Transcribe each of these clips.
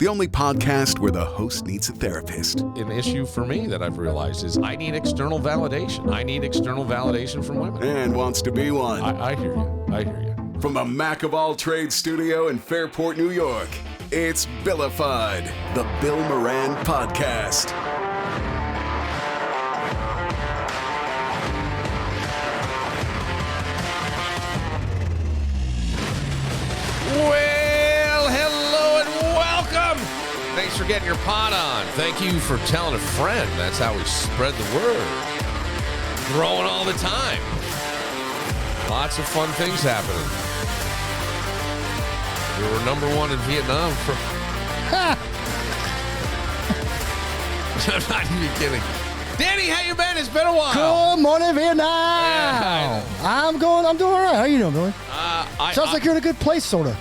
The only podcast where the host needs a therapist. An issue for me that I've realized is I need external validation. I need external validation from women. And wants to be one. I hear you. I hear you. From the Mac of All Trades studio in Fairport, New York, it's Billified, the Bill Moran Podcast. Well, hello and welcome. Thanks for getting your pot on. Thank you for telling a friend. That's how we spread the word. Growing all the time. Lots of fun things happening. We were #1 in Vietnam for... I'm not even kidding. Danny, how you been? It's been a while. Good morning, Vietnam. Yeah, I'm doing all right. How you doing, Billy? Sounds like you're in a good place, sort of.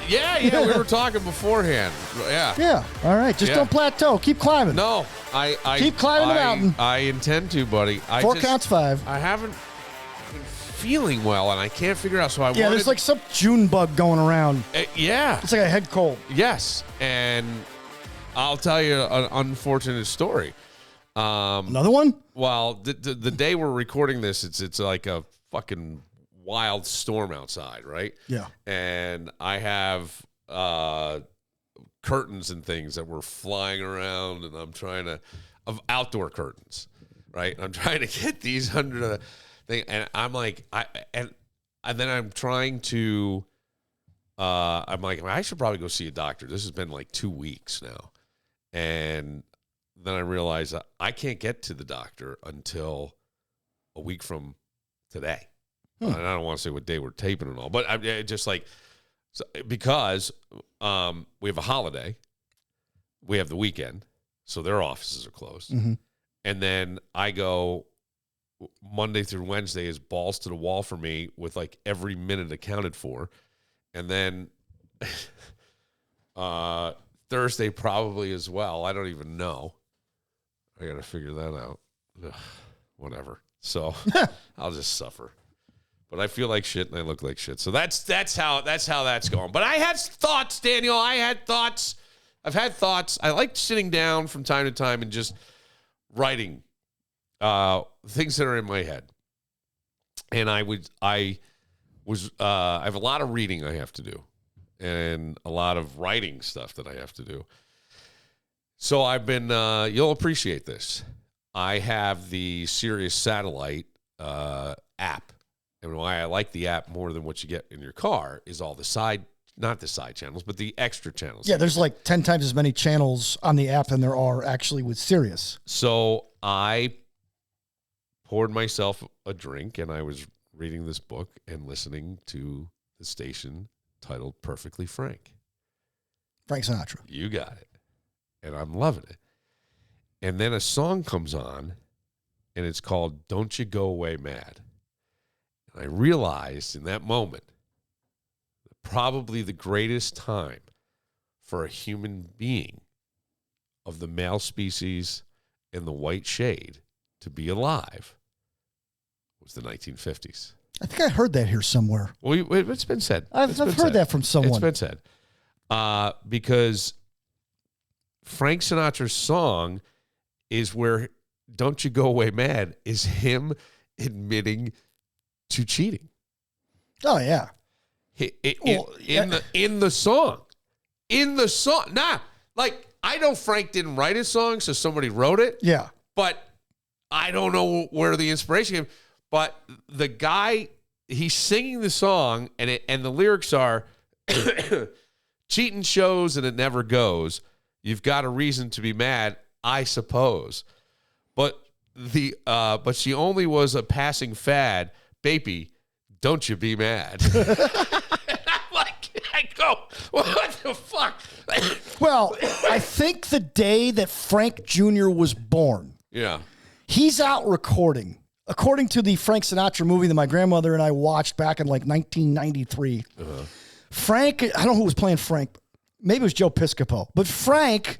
Yeah, we were talking beforehand. Yeah. Yeah, all right. Just don't plateau. Keep climbing. No, I keep climbing the mountain. I intend to, buddy. Four counts 5. I haven't been feeling well, and I can't figure out. So I there's like some June bug going around. Yeah, it's like a head cold. Yes, and I'll tell you an unfortunate story. Another one? Well, the day we're recording this, it's like a fucking wild storm outside, right? Yeah. And I have curtains and things that were flying around, and I'm trying to of outdoor curtains, right? I'm trying to get these under the thing, and I'm like, and then I'm trying to. I'm like, I should probably go see a doctor. This has been like 2 weeks now, and then I realized I can't get to the doctor until a week from today. And I don't want to say what day we're taping and all, but I'm just like, because we have a holiday, we have the weekend, so their offices are closed. Mm-hmm. And then I go Monday through Wednesday is balls to the wall for me with like every minute accounted for. And then Thursday probably as well. I don't even know. I got to figure that out. Ugh, whatever. So I'll just suffer. But I feel like shit and I look like shit. So that's how that's going. But I had thoughts, Daniel. I've had thoughts. I like sitting down from time to time and just writing things that are in my head. And I have a lot of reading I have to do and a lot of writing stuff that I have to do. So I've been, you'll appreciate this. I have the Sirius Satellite app. And why I like the app more than what you get in your car is all the not the side channels, but the extra channels. Yeah, there's like 10 times as many channels on the app than there are actually with Sirius. So I poured myself a drink and I was reading this book and listening to the station titled Perfectly Frank. Frank Sinatra. You got it. And I'm loving it. And then a song comes on, and it's called Don't You Go Away Mad. And I realized in that moment that probably the greatest time for a human being of the male species in the white shade to be alive was the 1950s. I think I heard that here somewhere. Well, it's been said. I've heard that from someone. It's been said. Because Frank Sinatra's song is where Don't You Go Away Mad is him admitting to cheating. Oh, yeah. In the song. Nah, like, I know Frank didn't write his song, so somebody wrote it. Yeah. But I don't know where the inspiration came. But the guy, he's singing the song, and the lyrics are, cheating shows and it never goes. You've got a reason to be mad, I suppose. But she only was a passing fad. Baby, don't you be mad. I go, what the fuck? Well, I think the day that Frank Jr. was born, he's out recording. According to the Frank Sinatra movie that my grandmother and I watched back in like 1993, Frank, I don't know who was playing Frank. Maybe it was Joe Piscopo. But Frank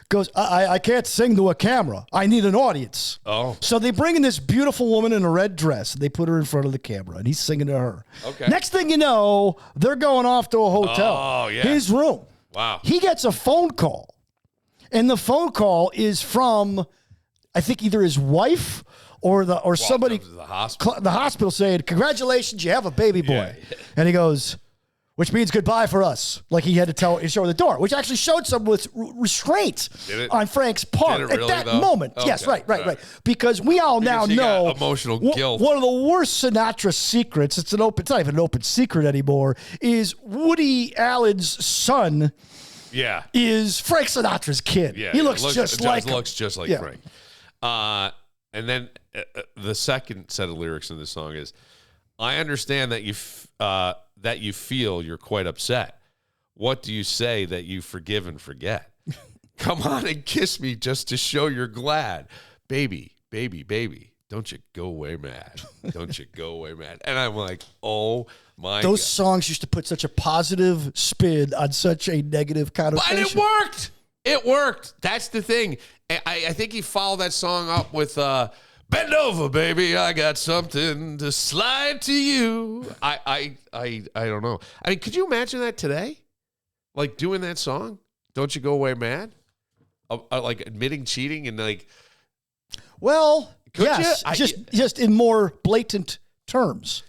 goes, I can't sing to a camera. I need an audience. Oh. So they bring in this beautiful woman in a red dress. They put her in front of the camera, and he's singing to her. Okay. Next thing you know, they're going off to a hotel. Oh, yeah. His room. Wow. He gets a phone call, and the phone call is from, I think, either his wife or somebody, the hospital saying, "Congratulations, you have a baby boy." Yeah. And he goes, "Which means goodbye for us." Like he had to show her the door, which actually showed some with restraint on Frank's part really, at that though? moment. Okay. Yes, right. Because we all now know emotional guilt. One of the worst Sinatra secrets, it's not even an open secret anymore, is Woody Allen's son is Frank Sinatra's kid. Yeah, he looks just like Frank. And then the second set of lyrics in this song is, "I understand that you feel you're quite upset. What do you say that you forgive and forget? Come on and kiss me just to show you're glad. Baby, baby, baby, don't you go away mad. Don't you go away mad." And I'm like, oh my Those God. songs used to put such a positive spin on such a negative connotation. And it worked. It worked. That's the thing. I think he followed that song up with "Bend over, baby, I got something to slide to you." I don't know. I mean, could you imagine that today? Like doing that song? "Don't you go away mad?" Like admitting cheating and like. Well, could yes, just in more blatant terms.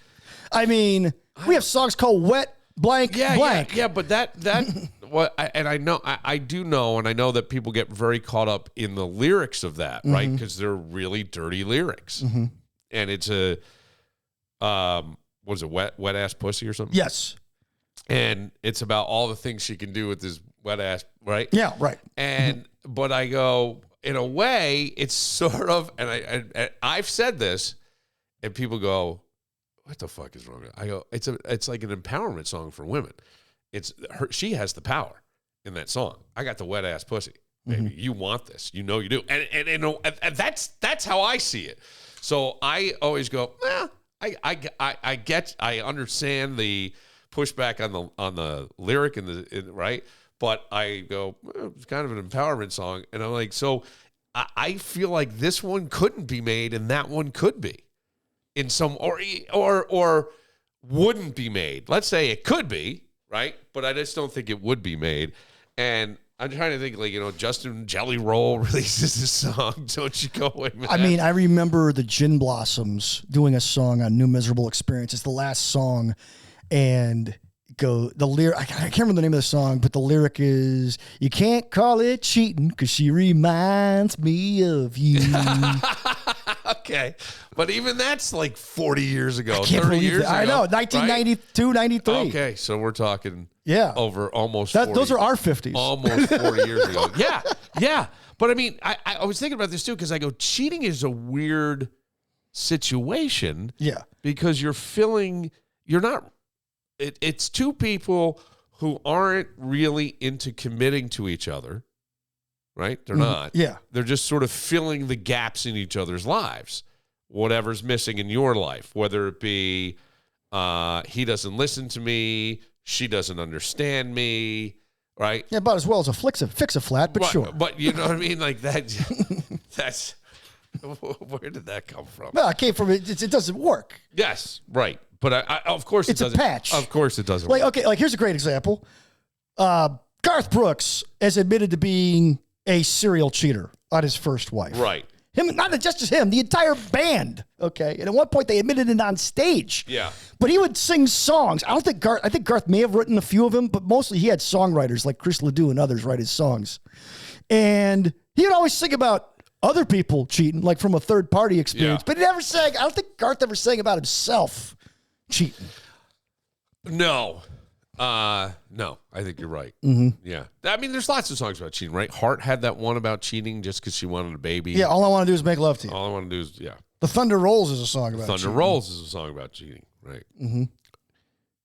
I mean, we have songs called "Wet Blank Blank." Yeah, but that what I do know, and I know that people get very caught up in the lyrics of that, right? Because they're really dirty lyrics, and it's a what is it, wet ass pussy or something? Yes, and it's about all the things she can do with this wet ass, right? Yeah, right. And but I go, in a way, it's sort of, and I've said this, and people go, "What the fuck is wrong?" I go, it's like an empowerment song for women. It's her. She has the power in that song. "I got the wet ass pussy, baby. You want this? You know you do." And that's how I see it. So I always go, well, I understand the pushback on the lyric right, but I go, well, it's kind of an empowerment song, and I'm like, so I feel like this one couldn't be made, and that one could be, in some or wouldn't be made. Let's say it could be. Right? But I just don't think it would be made. And I'm trying to think, like, Justin Jelly Roll releases this song, "Don't You Go Away Mad." I mean, I remember the Gin Blossoms doing a song on New Miserable Experience. It's the last song. And the lyric, I can't remember the name of the song, but the lyric is, "You can't call it cheating because she reminds me of you." Okay. But even that's like 40 years ago, I can't 30 believe years that. ago. I know, 1992, right? 93. Okay, so we're talking over almost 40. Those are our 50s. Almost 40 years ago. Yeah. But I mean, I was thinking about this too, because I go, cheating is a weird situation. Yeah. Because it's two people who aren't really into committing to each other, right? They're not. Yeah. They're just sort of filling the gaps in each other's lives. Whatever's missing in your life, whether it be he doesn't listen to me, she doesn't understand me, right? Yeah, about as well as a fix a flat, but sure. But you know what I mean? Like that, that's, where did that come from? Well, it came from, it doesn't work. Yes, right. But I of course it doesn't. It's a patch. Of course it doesn't work. Okay, like here's a great example. Garth Brooks has admitted to being a serial cheater on his first wife. Right. Him, not just him, the entire band. Okay. And at one point they admitted it on stage. Yeah. But he would sing songs. I think Garth may have written a few of them, but mostly he had songwriters like Chris Ledoux and others write his songs. And he would always sing about other people cheating, like from a third party experience. Yeah. But he never sang, I don't think Garth ever sang about himself cheating. No, I think you're right. Mm-hmm. Yeah. I mean, there's lots of songs about cheating, right? Heart had that one about cheating just because she wanted a baby. Yeah, all I want to do is make love to you. All I want to do is, The Thunder Rolls is a song about cheating. Rolls is a song about cheating, right? Mm-hmm.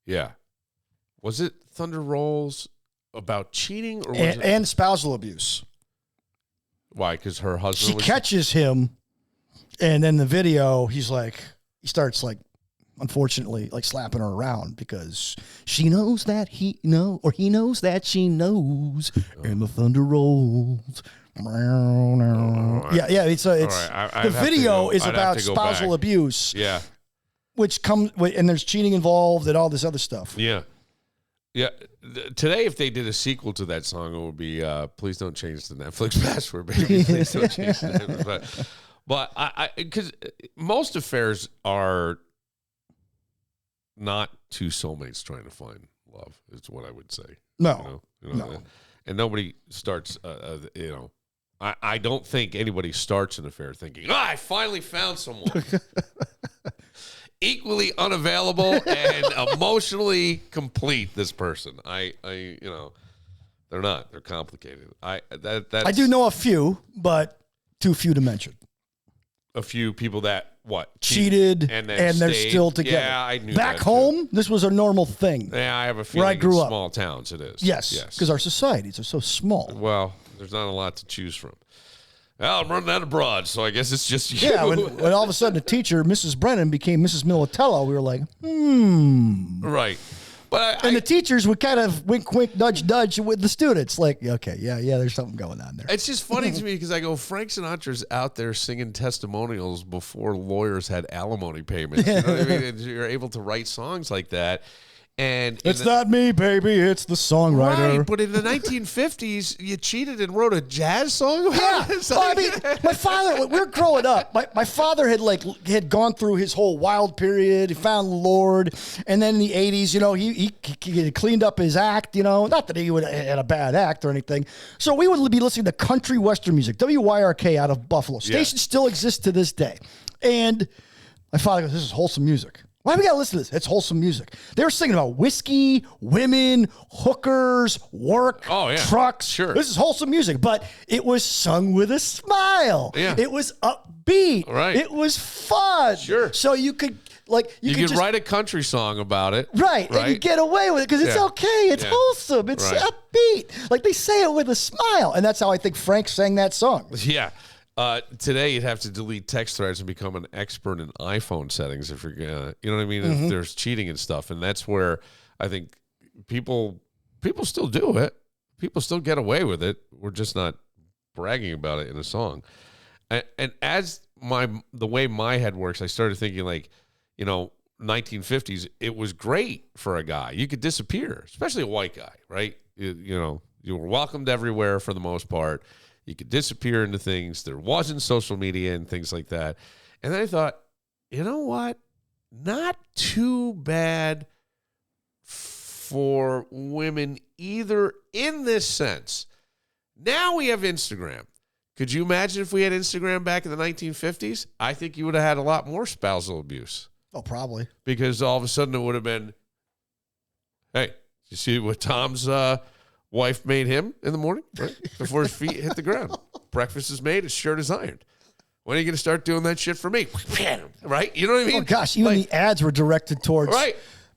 Yeah. Was it Thunder Rolls about cheating? Or was and spousal abuse. Why? Because her husband catches him, and then the video, he starts unfortunately, slapping her around because she knows that he knows that she knows, and the thunder rolls. Yeah. It's right, the video is about spousal abuse. Yeah, which comes and there's cheating involved and all this other stuff. Yeah. today, if they did a sequel to that song, it would be "Please Don't Change the Netflix Password, Baby." Please don't change the Netflix password. But because most affairs are not two soulmates trying to find love, is what I would say. No, no. And nobody starts. I don't think anybody starts an affair thinking, I finally found someone. Equally unavailable and emotionally complete, this person. They're not. They're complicated. I do know a few, but too few to mention. A few people that cheated and they're still together. Yeah, I knew back that home, too. This was a normal thing. Yeah, I have a feeling where I grew in up. Small towns it is. Yes, because our societies are so small. Well, there's not a lot to choose from. Well, I'm running out of broad, so I guess it's just you. Yeah, when all of a sudden the teacher, Mrs. Brennan, became Mrs. Militello, we were like, Right. But the teachers would kind of wink, wink, nudge, nudge with the students. Like, okay, yeah, there's something going on there. It's just funny to me because I go, Frank Sinatra's out there singing testimonials before lawyers had alimony payments. You know what I mean? And you're able to write songs like that. And it's not me, baby. It's the songwriter. Right, but in the 1950s, you cheated and wrote a jazz song about it? Well, I mean, my father, when we were growing up, my father had gone through his whole wild period. He found the Lord. And then in the 80s, he cleaned up his act, Not that he had a bad act or anything. So we would be listening to country western music, WYRK out of Buffalo. Station still exists to this day. And my father goes, this is wholesome music. Why do we got to listen to this? It's wholesome music. They were singing about whiskey, women, hookers, work, trucks. Sure. This is wholesome music, but it was sung with a smile. Yeah. It was upbeat. Right. It was fun. Sure. So you could you could write a country song about it. Right. And you get away with it because it's okay. It's wholesome. It's upbeat. Like they say it with a smile. And that's how I think Frank sang that song. Yeah. Today, you'd have to delete text threads and become an expert in iPhone settings if you're gonna, you know what I mean? If there's cheating and stuff, and that's where I think people still do it. People still get away with it. We're just not bragging about it in a song. And as the way my head works, I started thinking 1950s. It was great for a guy. You could disappear, especially a white guy, right? You were welcomed everywhere for the most part. You could disappear into things. There wasn't social media and things like that. And then I thought, you know what? Not too bad for women either in this sense. Now we have Instagram. Could you imagine if we had Instagram back in the 1950s? I think you would have had a lot more spousal abuse. Oh, probably. Because all of a sudden it would have been, hey, you see what Tom's wife made him in the morning, right? Before his feet hit the ground. Breakfast is made, his shirt is ironed. When are you going to start doing that shit for me? Right? You know what I mean? Oh, gosh, even the ads were directed towards,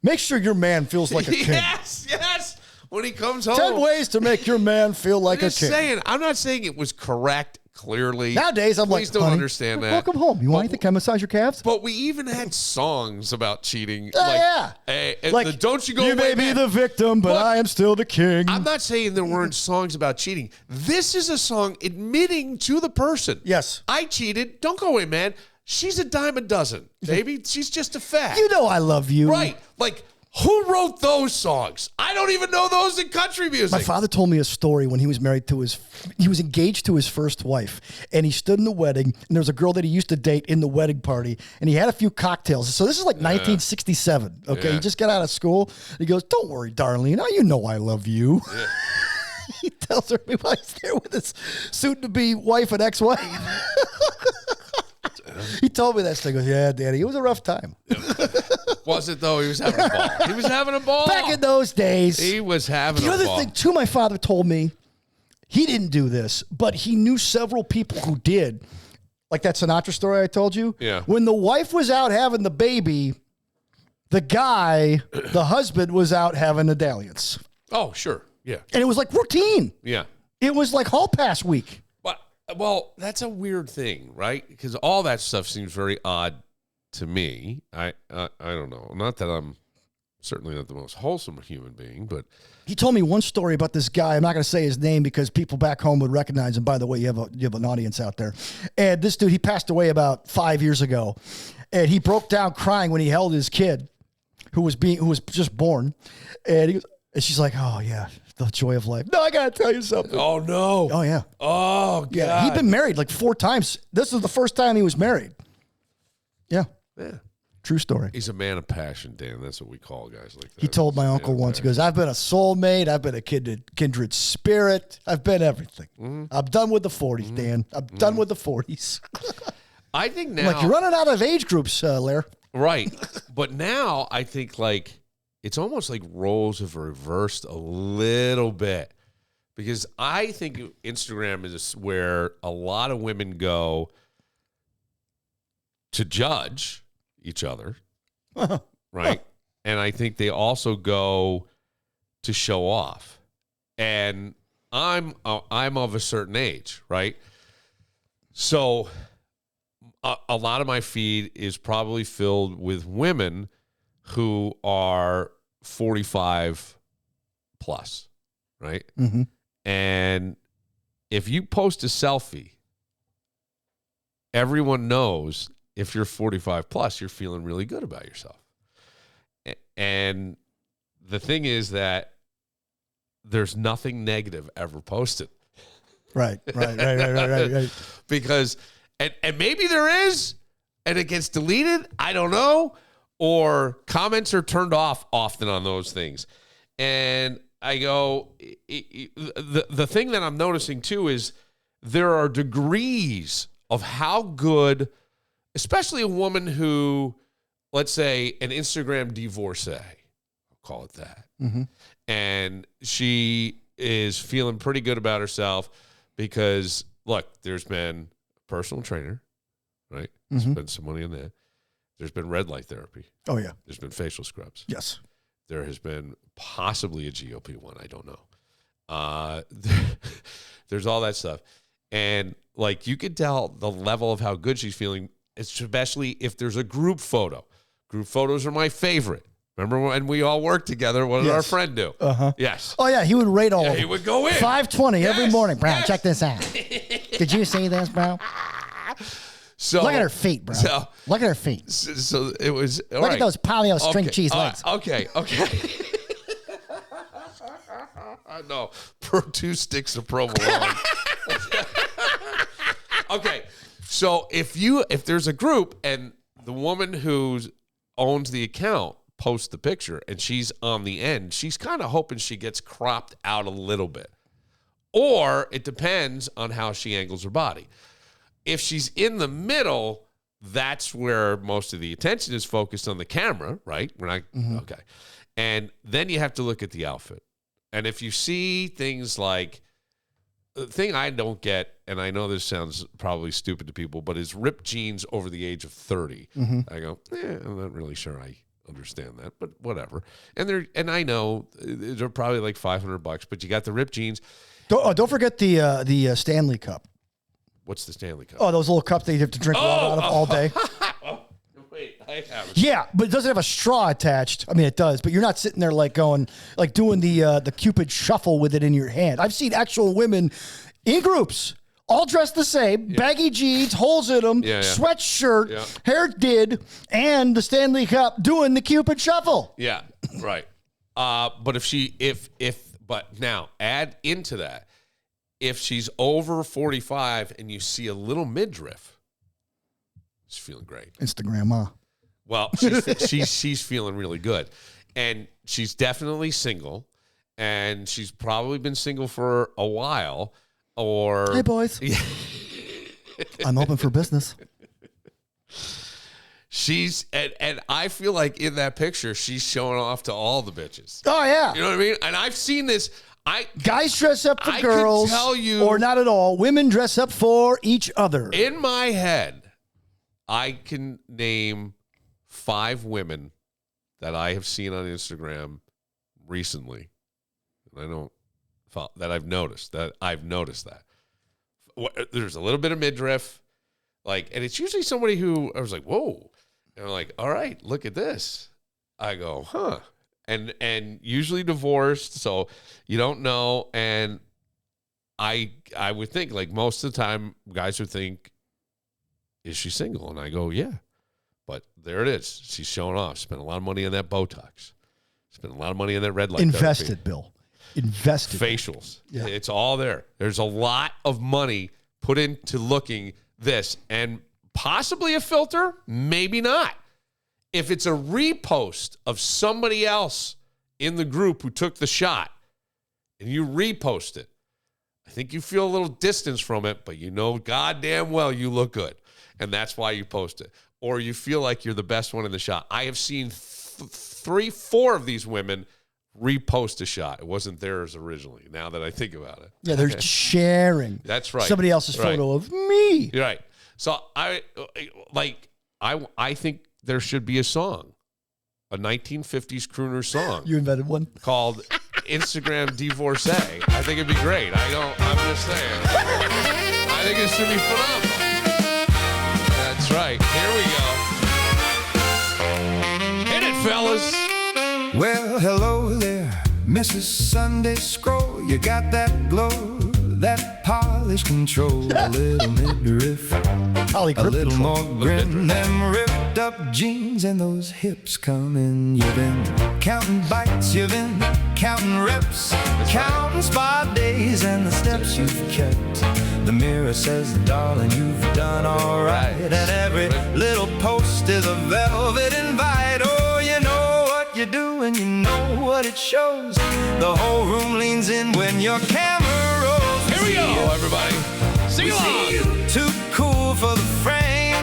make sure your man feels like a king. Yes. When he comes home. 10 ways to make your man feel like a king. I'm not saying it was correct. Clearly. Nowadays, I'm Please don't understand that. Welcome home. You want anything? Can I massage your calves? But we even had songs about cheating. Don't you go you away, may be the victim, but I am still the king. I'm not saying there weren't songs about cheating. This is a song admitting to the person. Yes. I cheated. Don't go away, man. She's a dime a dozen, baby. She's just a fact. You know I love you. Right. Who wrote those songs? I don't even know those in country music. My father told me a story when he was he was engaged to his first wife, and he stood in the wedding, and there was a girl that he used to date in the wedding party, and he had a few cocktails. So this is 1967. Okay. Yeah. He just got out of school. He goes, don't worry, darling. You know I love you. Yeah. He tells her while he's there with his soon-to-be wife and ex-wife. He told me that. So he goes, yeah, Daddy, it was a rough time. Was it, though? He was having a ball. He was having a ball. Back in those days. He was having a ball. The other thing, too, my father told me, he didn't do this, but he knew several people who did. Like that Sinatra story I told you. Yeah. When the wife was out having the baby, the guy, the husband, was out having a dalliance. Oh, sure. Yeah. And it was like routine. Yeah. It was like hall pass week. Well, that's a weird thing, right? Because all that stuff seems very odd to me. I don't know. Not that I'm certainly not the most wholesome human being, but he told me one story about this guy. I'm not going to say his name because people back home would recognize him. By the way, you have an audience out there. And this dude, he passed away about 5 years ago, and he broke down crying when he held his kid, who was just born, and he goes, And she's like, oh, yeah, the joy of life. No, I got to tell you something. Oh, no. Oh, yeah. Oh, God. Yeah, he'd been married like 4 times. This is the first time he was married. Yeah. Yeah. True story. He's a man of passion, Dan. That's what we call guys like that. He told my uncle once, he goes, I've been a soulmate. I've been a kindred spirit. I've been everything. Mm-hmm. I'm done with the 40s, Dan. I'm done with the 40s. I think now. I'm like, you're running out of age groups, Lair. Right. But now I think like it's almost like roles have reversed a little bit because I think Instagram is where a lot of women go to judge each other, right? And I think they also go to show off. And I'm of a certain age, right? So a lot of my feed is probably filled with women who are 45 plus, right? Mm-hmm. And if you post a selfie, everyone knows if you're 45 plus, you're feeling really good about yourself. And the thing is that there's nothing negative ever posted. Right. Because, and maybe there is, and it gets deleted. I don't know. Or comments are turned off often on those things. And I go, the thing that I'm noticing too is there are degrees of how good, especially a woman who, let's say, an Instagram divorcee, I'll call it that. Mm-hmm. And she is feeling pretty good about herself because, look, there's been a personal trainer, right? Mm-hmm. Spend some money on that. There's been red light therapy. Oh, yeah. There's been facial scrubs. Yes. There has been possibly a GOP-1. I don't know. There's all that stuff. And, like, you could tell the level of how good she's feeling, especially if there's a group photo. Group photos are my favorite. Remember when we all worked together? What did our friend do? Uh-huh. Yes. Oh, yeah. He would rate all of them. He would go in. 520 every morning. Brown, check this out. Did you see this, bro? So, look at her feet, bro. Look at her feet. So it was. Look at those paleo string cheese legs. Okay. No, per 2 sticks of provolone. Okay, so if there's a group and the woman who owns the account posts the picture and she's on the end, she's kind of hoping she gets cropped out a little bit, or it depends on how she angles her body. If she's in the middle, that's where most of the attention is focused on the camera, right? We're not okay. And then you have to look at the outfit. And if you see things like, the thing I don't get, and I know this sounds probably stupid to people, but is ripped jeans over the age of 30. Mm-hmm. I go, I'm not really sure I understand that, but whatever. And I know they're probably like $500, but you got the ripped jeans. Don't forget the Stanley Cup. What's the Stanley Cup? Oh, those little cups that you have to drink water out of all day. Wait, I haven't. Yeah, but it doesn't have a straw attached. I mean, it does, but you're not sitting there like doing the Cupid shuffle with it in your hand. I've seen actual women in groups, all dressed the same, baggy jeans, holes in them, sweatshirt, hair did, and the Stanley Cup doing the Cupid shuffle. Yeah, right. But but now add into that, if she's over 45 and you see a little midriff, she's feeling great. Instagram, huh? Well, she's feeling really good. And she's definitely single. And she's probably been single for a while. Or hey, boys. I'm open for business. She's and I feel like in that picture, she's showing off to all the bitches. Oh, yeah. You know what I mean? And I've seen this. Guys dress up for girls, tell you, or not at all. Women dress up for each other. In my head, I can name 5 women that I have seen on Instagram recently. And I've noticed that. There's a little bit of midriff, and it's usually somebody who I was like, whoa. And I'm like, all right, look at this. I go, huh. And usually divorced, so you don't know. And I would think, like, most of the time, guys would think, is she single? And I go, yeah. But there it is. She's showing off. Spent a lot of money on that Botox. Spent a lot of money in that red light Invested, therapy. Bill. Invested. Facials. Yeah. It's all there. There's a lot of money put into looking this, and possibly a filter, maybe not. If it's a repost of somebody else in the group who took the shot and you repost it, I think you feel a little distance from it, but you know goddamn well you look good. And that's why you post it. Or you feel like you're the best one in the shot. I have seen 3, 4 of these women repost a shot. It wasn't theirs originally, now that I think about it. Yeah, they're sharing. That's right. Somebody else's photo of me. You're right. So I think there should be a song, a 1950s crooner song. You invented one? Called Instagram Divorcee. I think it'd be great. I'm just saying. I think it should be phenomenal. That's right. Here we go. Hit it, fellas. Well, hello there, Mrs. Sunday Scroll. You got that glow, that polish control. A little midriff, a little more grin. Them ripped up jeans and those hips coming. You've been counting bites, you've been counting reps, counting spa days and the steps you've kept. The mirror says, darling, you've done all right. And every little post is a velvet invite. Oh, you know what you do and you know what it shows. The whole room leans in when your camera rolls. Here we go, everybody. Sing along. Too cool for the frame.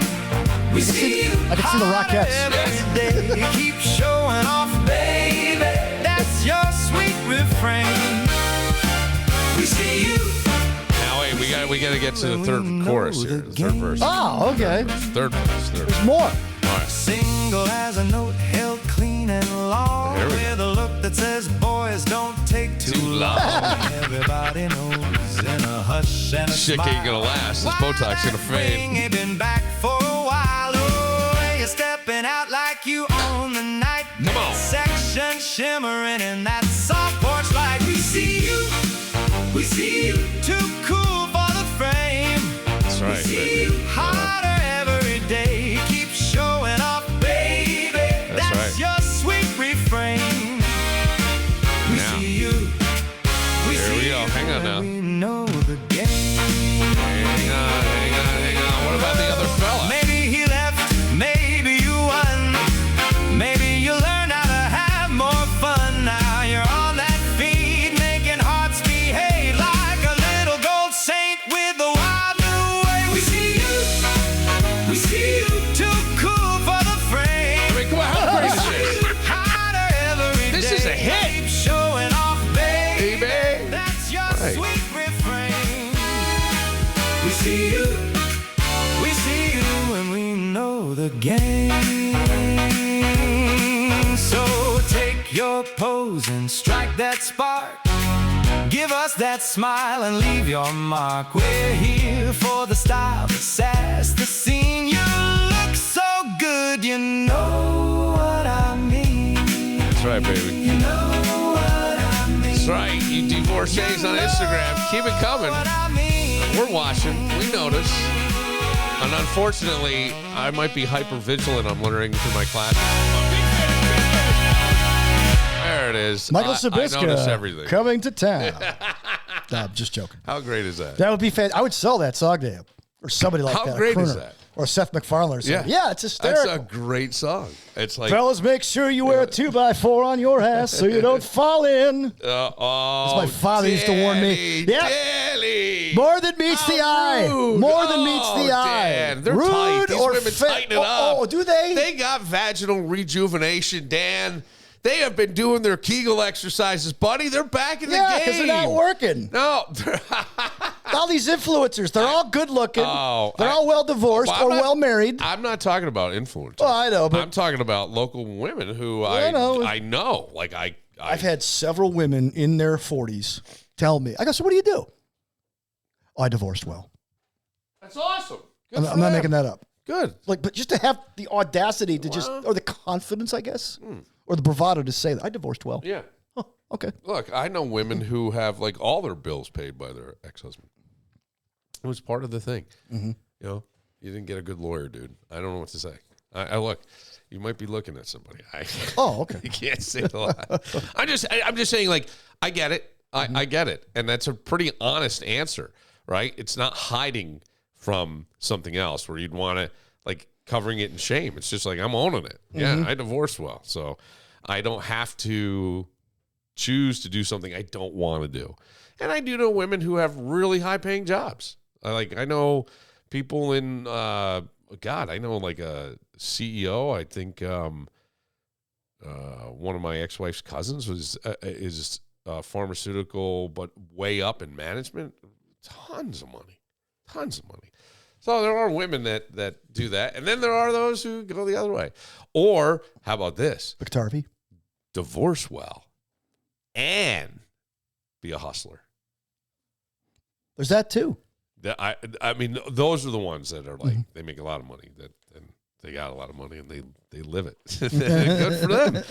We see you. I can see the Rockettes. Every day. Keep showing off, baby. That's your sweet refrain. We see you. Now wait, we gotta get to the third chorus here. The third verse. Oh, okay. Third verse. There's more. All right. Single as a note, held clean and long, with a look that says, boys, don't take too long. Everybody knows in a hush and a Shit smile. ain't gonna last. This Botox gonna fade. Ain't been back for a while. Oh, you're stepping out like you own the night. Come on. Section shimmering in that soft porch light. We see you. We see you. Too cool for the frame. That's right, baby. Hotter every day. Keep showing off, baby. That's right. your sweet refrain. We Now. see you. Here we go. Hang on now. We know the game. Hang on. What about the other fella? Maybe he left, maybe you won. Maybe you learned how to have more fun. Now you're on that feed, making hearts behave like a little gold saint with the wild new way. We see you. We see you. Too cool for the frame. I mean, come on, how crazy is this? Hotter every This day. is a hit. Keep showing off, baby. Baby. That's your Right. sweet refrain. We see you. We see you and we know the game. So take your pose and strike that spark. Give us that smile and leave your mark. We're here for the style, the sass, the scene. You look so good, you know what I mean. That's right, baby. You know what I mean. That's right. You divorcees on Instagram. Keep it coming. What I mean. We're watching. We notice. And unfortunately, I might be hyper vigilant. I'm learning through my classes. There it is. Michael I notice Sabisca everything. coming to town. No, I'm just joking. How great is that? That would be fantastic. I would sell that song to him. Or somebody like How that. a great is crooner. that? Or Seth MacFarlane or something. Yeah, it's hysterical. That's a great song. It's like Fellas, make sure you wear a 2x4 on your ass so you don't fall in. oh, my father used to warn me. Danny, Yep. Danny. More than meets the eye. Rude. More than meets the eye. Dan, they're Rude tight. These or women fit. tighten it up. Oh, do they? They got vaginal rejuvenation, Dan. They have been doing their Kegel exercises, buddy. They're back in the game. because they're not working. No. All these influencers, they're all good looking. Oh, they're all well divorced Well, I'm or not- well married. I'm not talking about influencers. Oh, I know, but I'm talking about local women who I know. I know. Like I've had several women in their 40s tell me, I go, so what do you do? Oh, I divorced well. That's awesome. Good I'm for not them. making that up. Good. Like, but just to have the audacity to just, or the confidence, I guess, or the bravado to say that I divorced well. Yeah. Oh, okay. Look, I know women who have like all their bills paid by their ex-husband. It was part of the thing. Mm-hmm. You know, you didn't get a good lawyer, dude. I don't know what to say. I look. You might be looking at somebody. Oh, okay. You can't say a lot. I'm just saying, like, I get it. I get it. And that's a pretty honest answer, right? It's not hiding from something else where you'd want to, like, covering it in shame. It's just like, I'm owning it. Yeah, I divorced well. So I don't have to choose to do something I don't want to do. And I do know women who have really high-paying jobs. I know people in, I know like a CEO. I think one of my ex-wife's cousins is pharmaceutical, but way up in management. Tons of money. So there are women that do that, and then there are those who go the other way. Or how about this? Victor Harvey. Divorce well and be a hustler. There's that too. I mean, those are the ones that are like, they make a lot of money, and they got a lot of money, and they live it. Good for them.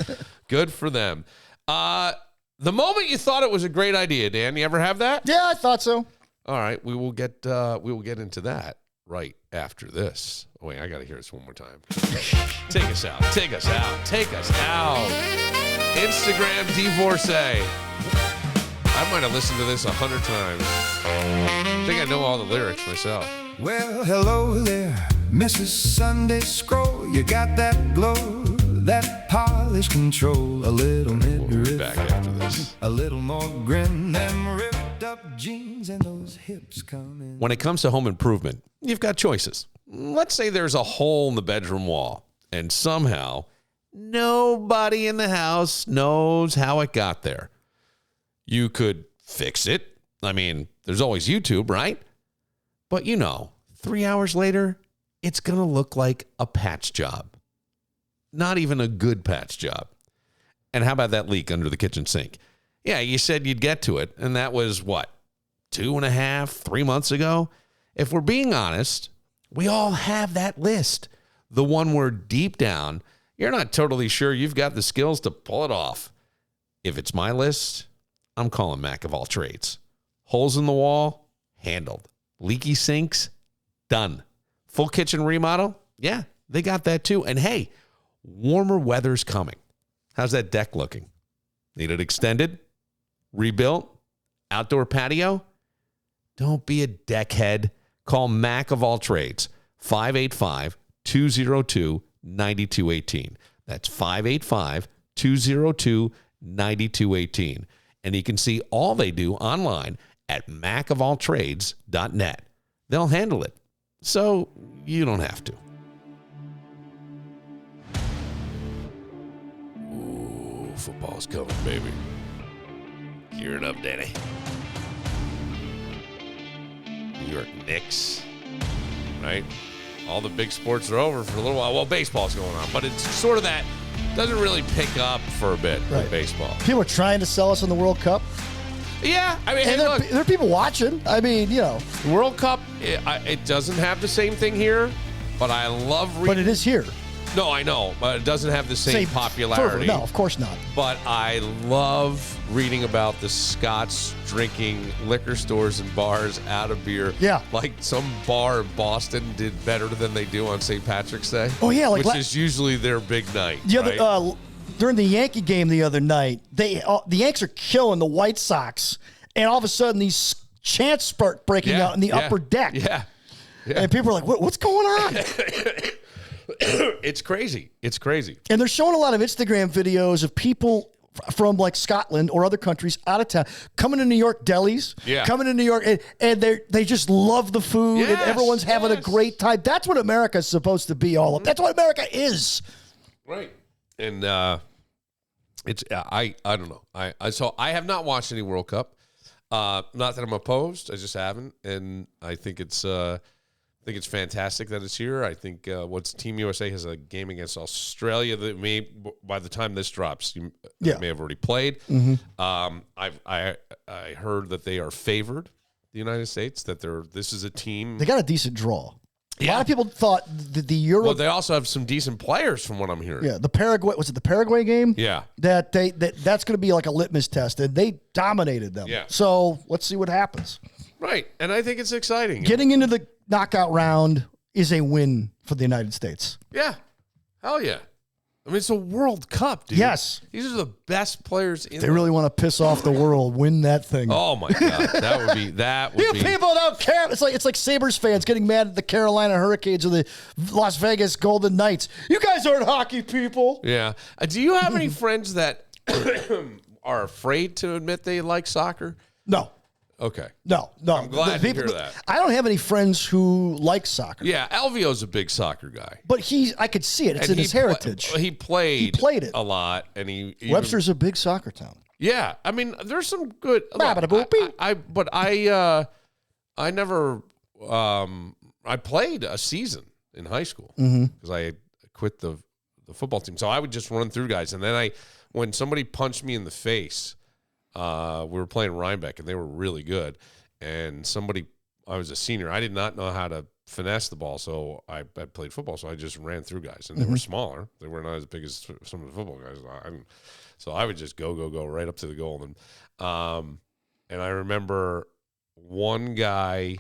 Good for them. The moment you thought it was a great idea, Dan, you ever have that? Yeah, I thought so. All right, we will get into that right after this. Oh, wait, I got to hear this one more time. Take us out. Instagram divorcee. I might have listened to this 100 times. I think I know all the lyrics myself. Well, hello there, Mrs. Sunday Scroll. You got that glow, that polish control. A little midriff. We'll be back after this. A little more grin, them ripped up jeans and those hips coming. When it comes to home improvement, you've got choices. Let's say there's a hole in the bedroom wall, and somehow nobody in the house knows how it got there. You could fix it. I mean, there's always YouTube, right? But 3 hours later, it's going to look like a patch job. Not even a good patch job. And how about that leak under the kitchen sink? Yeah, you said you'd get to it, and that was, 2.5, 3 months ago? If we're being honest, we all have that list. The one where deep down, you're not totally sure you've got the skills to pull it off. If it's my list, I'm calling Mac of all trades. Holes in the wall, handled. Leaky sinks, done. Full kitchen remodel, yeah, they got that too. And hey, warmer weather's coming. How's that deck looking? Need it extended? Rebuilt? Outdoor patio? Don't be a deckhead. Call Mac of all trades, 585-202-9218. That's 585-202-9218. And you can see all they do online at macofalltrades.net. They'll handle it, so you don't have to. Ooh, football's coming, baby. Gearing up, Danny. New York Knicks, right? All the big sports are over for a little while. Well, baseball's going on, but it's sort of that. Doesn't really pick up for a bit with baseball. People are trying to sell us in the World Cup. Yeah, I mean, and there are people watching. I mean, The World Cup, it doesn't have the same thing here, but I love reading. But it is here. No, I know, but it doesn't have the same popularity. No, of course not. But I love reading about the Scots drinking liquor stores and bars out of beer. Yeah. Like some bar in Boston did better than they do on St. Patrick's Day. Oh, yeah. Which is usually their big night. During the Yankee game the other night, the Yanks are killing the White Sox, and all of a sudden these chants start breaking out in the upper deck. Yeah. And people are like, what's going on? It's crazy. It's crazy. And they're showing a lot of Instagram videos of people from like Scotland or other countries out of town coming to New York delis, coming to New York, and they just love the food, and everyone's having a great time. That's what America is supposed to be all of. That's what America is. Right. And it's I don't know. So I have not watched any World Cup. Not that I'm opposed. I just haven't, and I think it's fantastic that it's here. I think Team USA has a game against Australia that may, by the time this drops, may have already played. Mm-hmm. I heard that they are favored, the United States. That this is a team. They got a decent draw. A lot of people thought the Euro. Well, they also have some decent players, from what I'm hearing. Yeah, the Paraguay game? Yeah, that's going to be like a litmus test, and they dominated them. Yeah. So let's see what happens. Right, and I think it's exciting. Getting into the knockout round is a win for the United States. Yeah, Hell yeah. I mean, it's a World Cup, dude. Yes. These are the best players in They really want to piss off the world, win that thing. Oh, my God. That would be. People don't care. It's like Sabres fans getting mad at the Carolina Hurricanes or the Las Vegas Golden Knights. You guys aren't hockey people. Yeah. Do you have any friends that are afraid to admit they like soccer? No. Okay. No. I'm glad to hear that. I don't have any friends who like soccer. Yeah, Elvio's a big soccer guy. But I could see it. It's in his heritage. He played it a lot, and Webster's a big soccer town. Yeah, I mean, there's some good. Look, I never. I played a season in high school because I quit the football team. So I would just run through guys, and then when somebody punched me in the face. We were playing Rhinebeck, and they were really good. And I was a senior. I did not know how to finesse the ball, so I played football. So I just ran through guys, and they were smaller. They were not as big as some of the football guys. So I would just go right up to the goal. And I remember one guy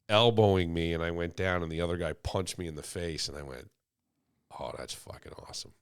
elbowing me, and I went down, and the other guy punched me in the face, and I went, "Oh, that's fucking awesome."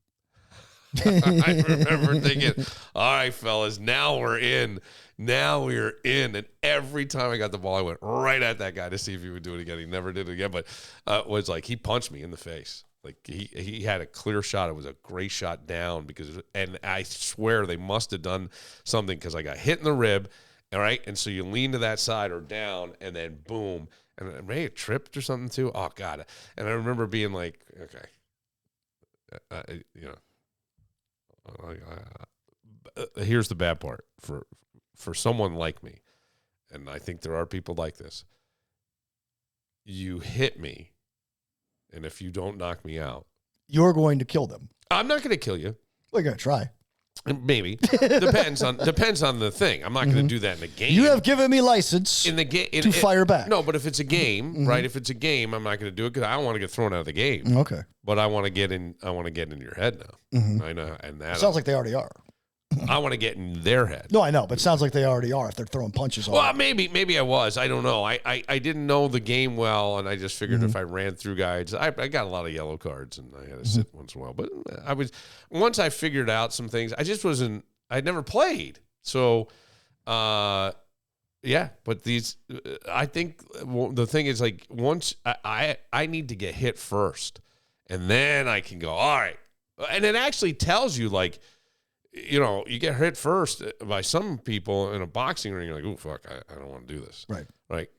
I remember thinking, all right, fellas, now we're in. And every time I got the ball, I went right at that guy to see if he would do it again. He never did it again, but it was like he punched me in the face. Like he had a clear shot. It was a great shot down and I swear they must have done something because I got hit in the rib, all right? And so you lean to that side or down, and then boom. And maybe it tripped or something too. Oh, God. And I remember being like, okay, here's the bad part for someone like me, and I think there are people like this. You hit me, and if you don't knock me out, you're going to kill them. I'm not going to kill you. We're going to try. Maybe depends on the thing. I'm not going to do that in a game. You have given me license in the game to fire back. No, but if it's a game, right? If it's a game, I'm not going to do it because I don't want to get thrown out of the game. Okay, but I want to get in. I want to get in your head now. I know, and that sounds like they already are. I want to get in their head. No, I know, but it sounds like they already are if they're throwing punches. Well, maybe I was. I don't know. I didn't know the game well, and I just figured if I ran through guys, I got a lot of yellow cards, and I had to sit once in a while. But once I figured out some things, I just wasn't. I'd never played, so yeah. But I think the thing is like once I need to get hit first, and then I can go all right, and it actually tells you like. You get hit first by some people in a boxing ring. You're like, oh, fuck, I don't want to do this. Right?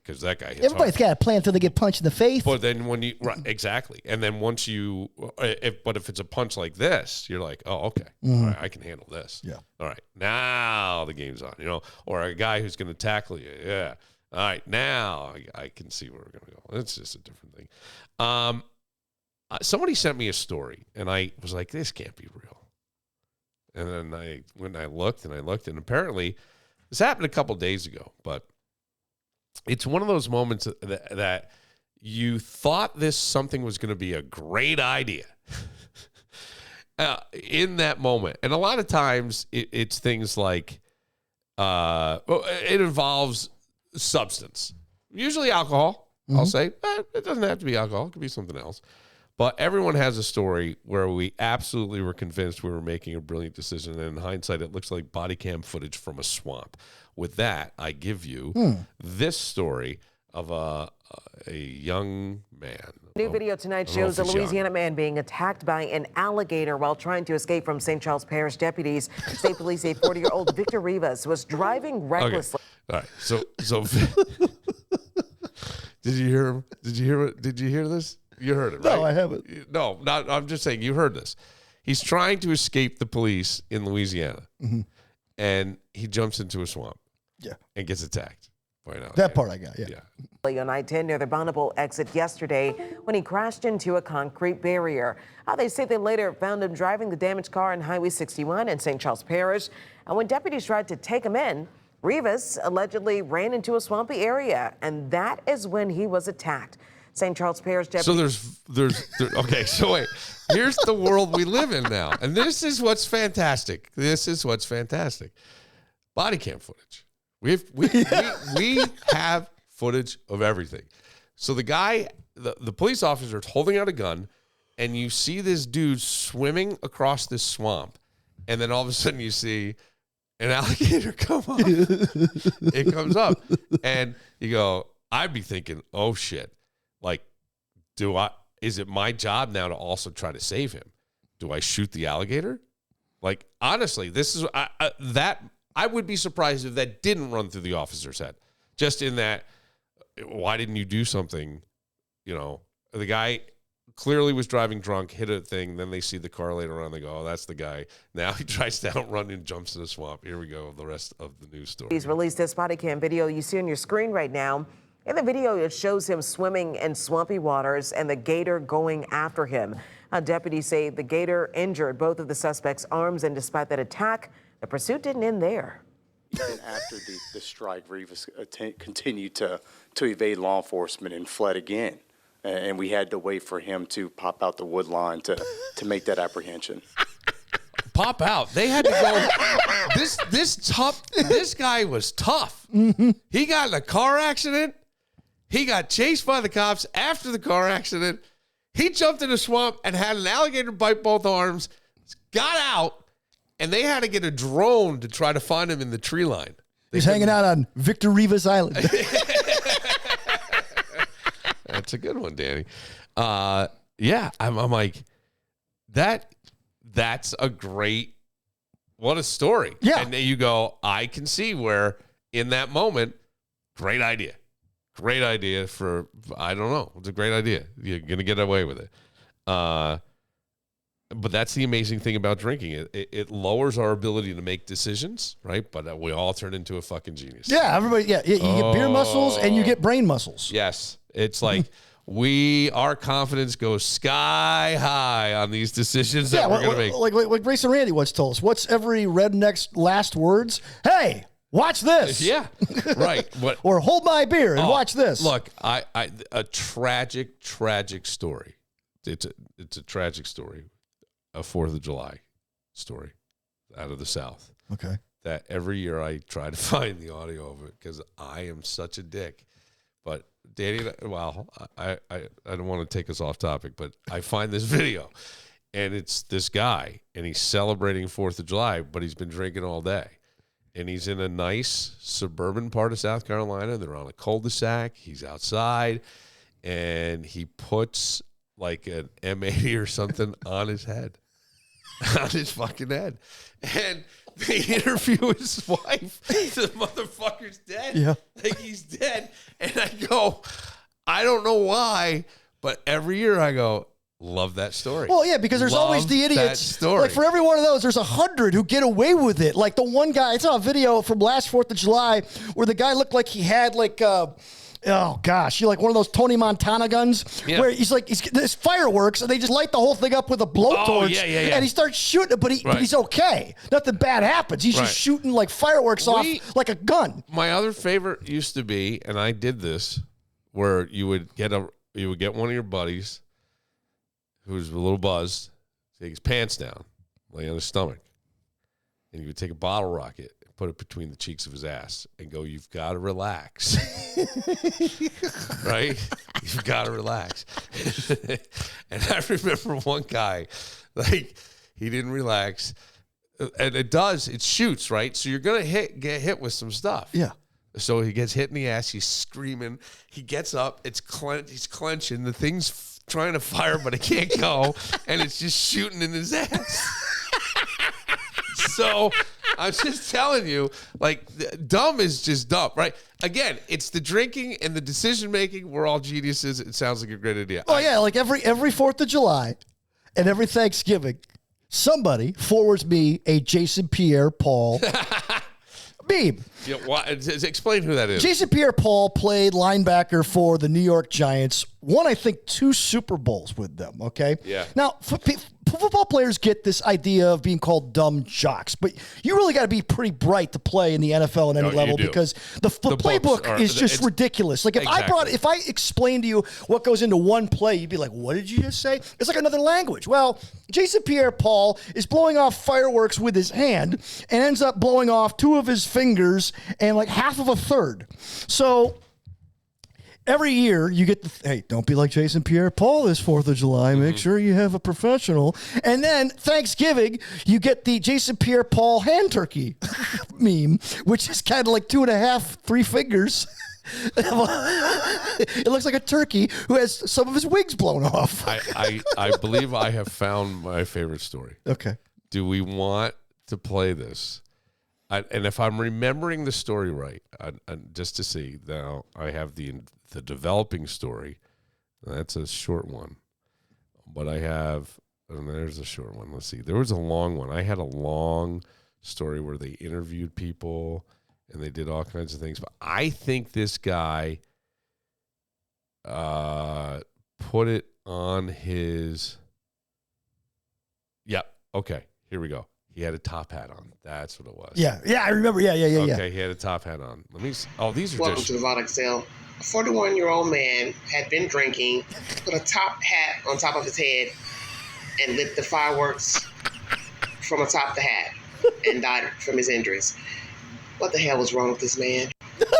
Because that guy hits Everybody's got a plan until they get punched in the face. But then exactly. And then once if it's a punch like this, you're like, oh, okay. All right, I can handle this. Yeah. All right, now the game's on, or a guy who's going to tackle you. Yeah. All right, now I can see where we're going to go. It's just a different thing. Somebody sent me a story, and I was like, this can't be real. And then when I looked, and apparently this happened a couple days ago, but it's one of those moments that you thought something was going to be a great idea in that moment. And a lot of times it's things like, it involves substance, usually alcohol. I'll say, it doesn't have to be alcohol. It could be something else. But everyone has a story where we absolutely were convinced we were making a brilliant decision. And in hindsight, it looks like body cam footage from a swamp. With that, I give you this story of a young man. New video tonight shows a Louisiana man being attacked by an alligator while trying to escape from St. Charles Parish deputies. State police say 40-year-old Victor Rivas was driving recklessly. Okay. All right. So did you hear him? Did you hear this? You heard it, right? No, I haven't. No, I'm just saying you heard this. He's trying to escape the police in Louisiana, and he jumps into a swamp. Yeah. And gets attacked. That part I got, yeah. On I-10 near the Bonneville exit yesterday when he crashed into a concrete barrier. They say they later found him driving the damaged car on Highway 61 in St. Charles Parish. And when deputies tried to take him in, Rivas allegedly ran into a swampy area, and that is when he was attacked. St. Charles Parish deputy. So okay, so wait. Here's the world we live in now. And this is what's fantastic. Body cam footage. We have footage of everything. So the guy, the police officer is holding out a gun, and you see this dude swimming across this swamp, and then all of a sudden you see an alligator come up. It comes up, and you go, I'd be thinking, oh shit, like, is it my job now to also try to save him? Do I shoot the alligator? Like, honestly, this is that I would be surprised if that didn't run through the officer's head. Just in that, why didn't you do something? You know, the guy clearly was driving drunk, hit a thing. Then they see the car later on. They go, oh, that's the guy. Now he tries to outrun and jumps in the swamp. Here we go. The rest of the news story. He's released this body cam video you see on your screen right now. In the video, it shows him swimming in swampy waters and the gator going after him. Deputies say the gator injured both of the suspects' arms, and despite that attack, the pursuit didn't end there. And after the strike, Rivas continued to evade law enforcement and fled again. And we had to wait for him to pop out the wood line to make that apprehension. Pop out. They had to go. This guy was tough. Mm-hmm. He got in a car accident. He got chased by the cops after the car accident. He jumped in a swamp and had an alligator bite both arms, got out, and they had to get a drone to try to find him in the tree line. He's hanging out on Victor Rivas Island. That's a good one, Danny. Yeah, I'm like, that's a great, what a story. Yeah. And then you go, I can see where in that moment, great idea. Great idea for, I don't know. It's a great idea. You're going to get away with it. But that's the amazing thing about drinking. It lowers our ability to make decisions, right? But we all turn into a fucking genius. Yeah, everybody. Yeah, you get beer muscles and you get brain muscles. Yes, it's like our confidence goes sky high on these decisions that we're going to make. Like Grace and Randy once told us, what's every redneck's last words? Hey, watch this. Yeah, right. Or hold my beer and watch this. Look, a tragic story. It's a tragic story. A 4th of July story out of the South. Okay. That every year I try to find the audio of it because I am such a dick. But Danny, well, I don't want to take us off topic, but I find this video, and it's this guy, and he's celebrating 4th of July, but he's been drinking all day. And he's in a nice suburban part of South Carolina. They're on a cul-de-sac. He's outside, and he puts like an M80 or something on his head. On his fucking head. And they interview his wife. The motherfucker's dead. Yeah. Like he's dead. And I go, I don't know why, but every year I go, love that story. Well, yeah, because there's always the idiots. Story. Like for every one of those, there's 100 who get away with it. Like the one guy, I saw a video from last 4th of July where the guy looked like he had like oh gosh, you like one of those Tony Montana guns where there's fireworks and they just light the whole thing up with a blowtorch. Yeah. And he starts shooting, but he's okay. Nothing bad happens. He's just shooting like fireworks off like a gun. My other favorite used to be, and I did this, where you would get one of your buddies who's a little buzzed, take his pants down, lay on his stomach, and you would take a bottle rocket, put it between the cheeks of his ass and go, you've got to relax. Right? You've got to relax. And I remember one guy, like, he didn't relax. And it shoots, right? So you're going to get hit with some stuff. Yeah. So he gets hit in the ass. He's screaming. He gets up. He's clenching. The thing's trying to fire, but it can't go. And it's just shooting in his ass. So I'm just telling you, like, dumb is just dumb, right? Again, it's the drinking and the decision making. We're all geniuses. It sounds like a great idea. Oh yeah, like every 4th of July and every Thanksgiving, somebody forwards me a Jason Pierre-Paul meme. Yeah, explain who that is. Jason Pierre-Paul played linebacker for the New York Giants. Won, I think, 2 Super Bowls with them. Okay. Yeah. Now, football players get this idea of being called dumb jocks, but you really got to be pretty bright to play in the NFL at any level because the playbook is just ridiculous. Like if I explained to you what goes into one play, you'd be like, "What did you just say?" It's like another language. Well, Jason Pierre-Paul is blowing off fireworks with his hand and ends up blowing off 2 of his fingers and like half of a third. So every year you get hey, don't be like Jason Pierre-Paul this 4th of July. Make sure you have a professional. And then Thanksgiving, you get the Jason Pierre-Paul hand turkey meme, which is kind of like 2.5, 3 fingers. It looks like a turkey who has some of his wings blown off. I believe I have found my favorite story. Okay. Do we want to play this? And if I'm remembering the story right, just to see, now I have the developing story. That's a short one. But I have, and there's a short one. Let's see. There was a long one. I had a long story where they interviewed people and they did all kinds of things. But I think this guy put it on his. Yep. Okay. Here we go. He had a top hat on. That's what it was. Yeah, I remember. Yeah. Okay, he had a top hat on. Let me. These are Welcome just. to the Vodka Sale. A 41-year-old man had been drinking, put a top hat on top of his head, and lit the fireworks from atop the hat, and died from his injuries. What the hell was wrong with this man?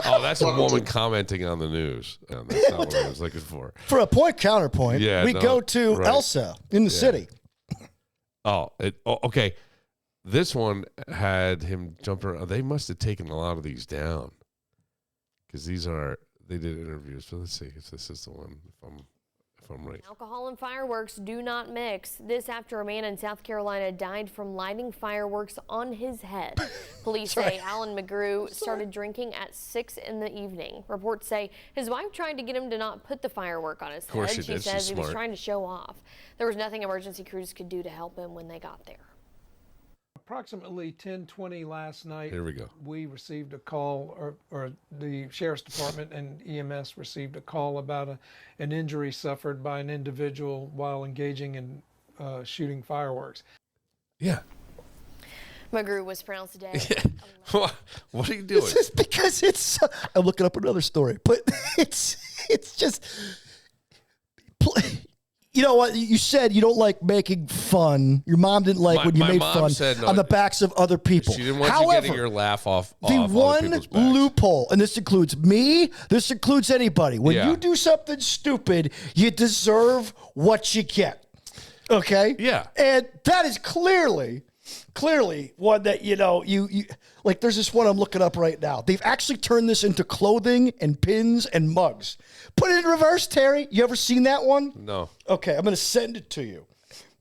Oh, that's a woman commenting on the news. That's not what I was looking for. For a counterpoint, we go to Elsa in the city. Okay. This one had him jump around. They must have taken a lot of these down because they did interviews. So let's see if this is the one, if I'm right. Alcohol and fireworks do not mix. This after a man in South Carolina died from lighting fireworks on his head. Police say Alan McGrew started drinking at 6 in the evening. Reports say his wife tried to get him to not put the firework on his head. She says he was trying to show off. There was nothing emergency crews could do to help him when they got there. Approximately 10:20 last night, here we go. We received a call, or the Sheriff's Department and EMS received a call about an injury suffered by an individual while engaging in shooting fireworks. Yeah. McGrew was pronounced dead. What are you doing? This is because I'm looking up another story, but it's just. You know what? You said you don't like making fun. Your mom didn't like when you made fun on the backs of other people. She didn't want you getting your laugh off the one loophole, and this includes me, this includes anybody. When you do something stupid, you deserve what you get. Okay? Yeah. And that is clearly one that, you like, there's this one I'm looking up right now. They've actually turned this into clothing and pins and mugs. Put it in reverse, Terry. You ever seen that one? No. Okay, I'm going to send it to you.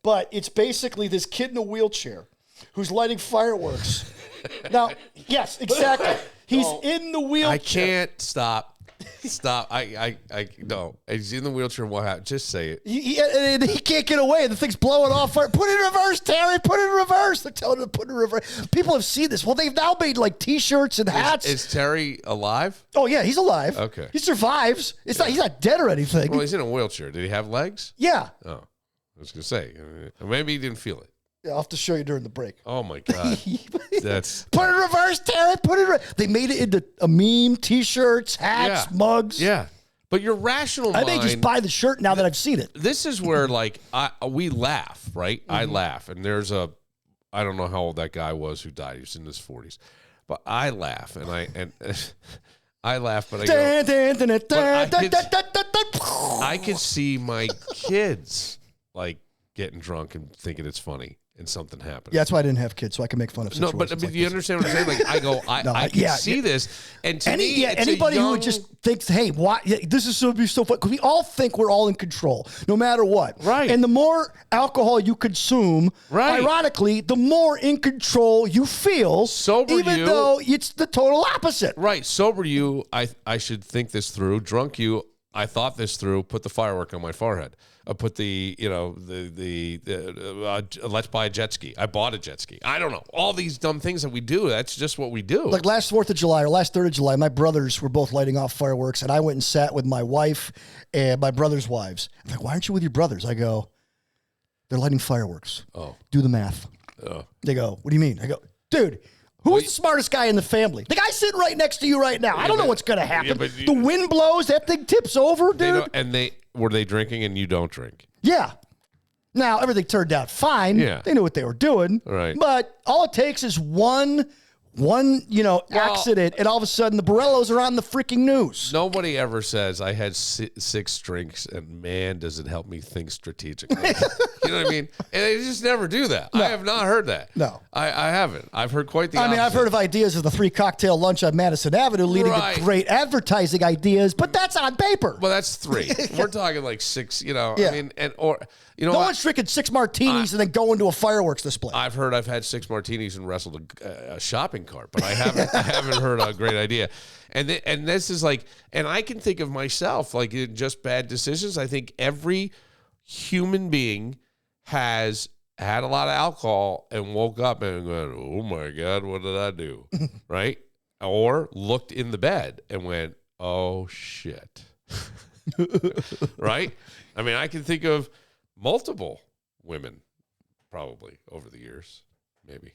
But it's basically this kid in a wheelchair who's lighting fireworks. Now, yes, exactly. He's in the wheelchair. I can't stop. No. He's in the wheelchair. What happened? Just say it. He can't get away. The thing's blowing off. Put it in reverse, Terry. Put it in reverse. They're telling him to put it in reverse. People have seen this. Well, they've now made like T-shirts and hats. Is Terry alive? Oh, yeah, he's alive. Okay. He survives. He's not dead or anything. Well, he's in a wheelchair. Did he have legs? Yeah. Oh, I was going to say. Maybe he didn't feel it. Yeah, I'll have to show you during the break. Oh, my God. That's Put it in reverse, Terry. Put it in They made it into a meme, T-shirts, hats, mugs. Yeah. But your rational mind... I may just buy the shirt now that I've seen it. This is where, like, we laugh, right? Mm-hmm. I laugh. And there's I don't know how old that guy was who died. He was in his 40s. But I laugh, and I laugh, but I can see my kids, like, getting drunk and thinking it's funny. And something happened. Yeah, that's why I didn't have kids, so I can make fun of situations. No, but you understand what I'm saying? Like, I can see this, and to me, it's anybody who just thinks, "Hey, why this is so fun?" Because we all think we're all in control, no matter what. Right. And the more alcohol you consume, ironically, the more in control you feel. Even though it's the total opposite. Right. Sober you, I should think this through. Drunk you, I thought this through. Put the firework on my forehead. I put let's buy a jet ski. I bought a jet ski. I don't know. All these dumb things that we do, that's just what we do. Like last 4th of July or last 3rd of July, my brothers were both lighting off fireworks, and I went and sat with my wife and my brother's wives. I'm like, why aren't you with your brothers? I go, they're lighting fireworks. Oh. Do the math. Oh. They go, what do you mean? I go, dude, who's the smartest guy in the family? The guy sitting right next to you right now. I don't know what's going to happen. The wind blows, that thing tips over, dude. Were they drinking and you don't drink? Yeah. Now, everything turned out fine. Yeah. They knew what they were doing. Right. But all it takes is one One, accident, and all of a sudden the Borellos are on the freaking news. Nobody ever says, I had 6 drinks, and man, does it help me think strategically. You know what I mean? And they just never do that. No. I have not heard that. No. I haven't. I've heard quite the opposite. I've heard of ideas of the 3-cocktail lunch on Madison Avenue leading to great advertising ideas, but that's on paper. Well, that's 3. We're talking like 6, Yeah. I mean, no one's drinking 6 martinis and then going to a fireworks display. I've heard I've had 6 martinis and wrestled a shopping cart, but I haven't heard a great idea. And this is like, and I can think of myself like in just bad decisions. I think every human being has had a lot of alcohol and woke up and went, oh my God, what did I do? Right? Or looked in the bed and went, oh shit. Right? I mean, I can think of multiple women probably over the years. Maybe.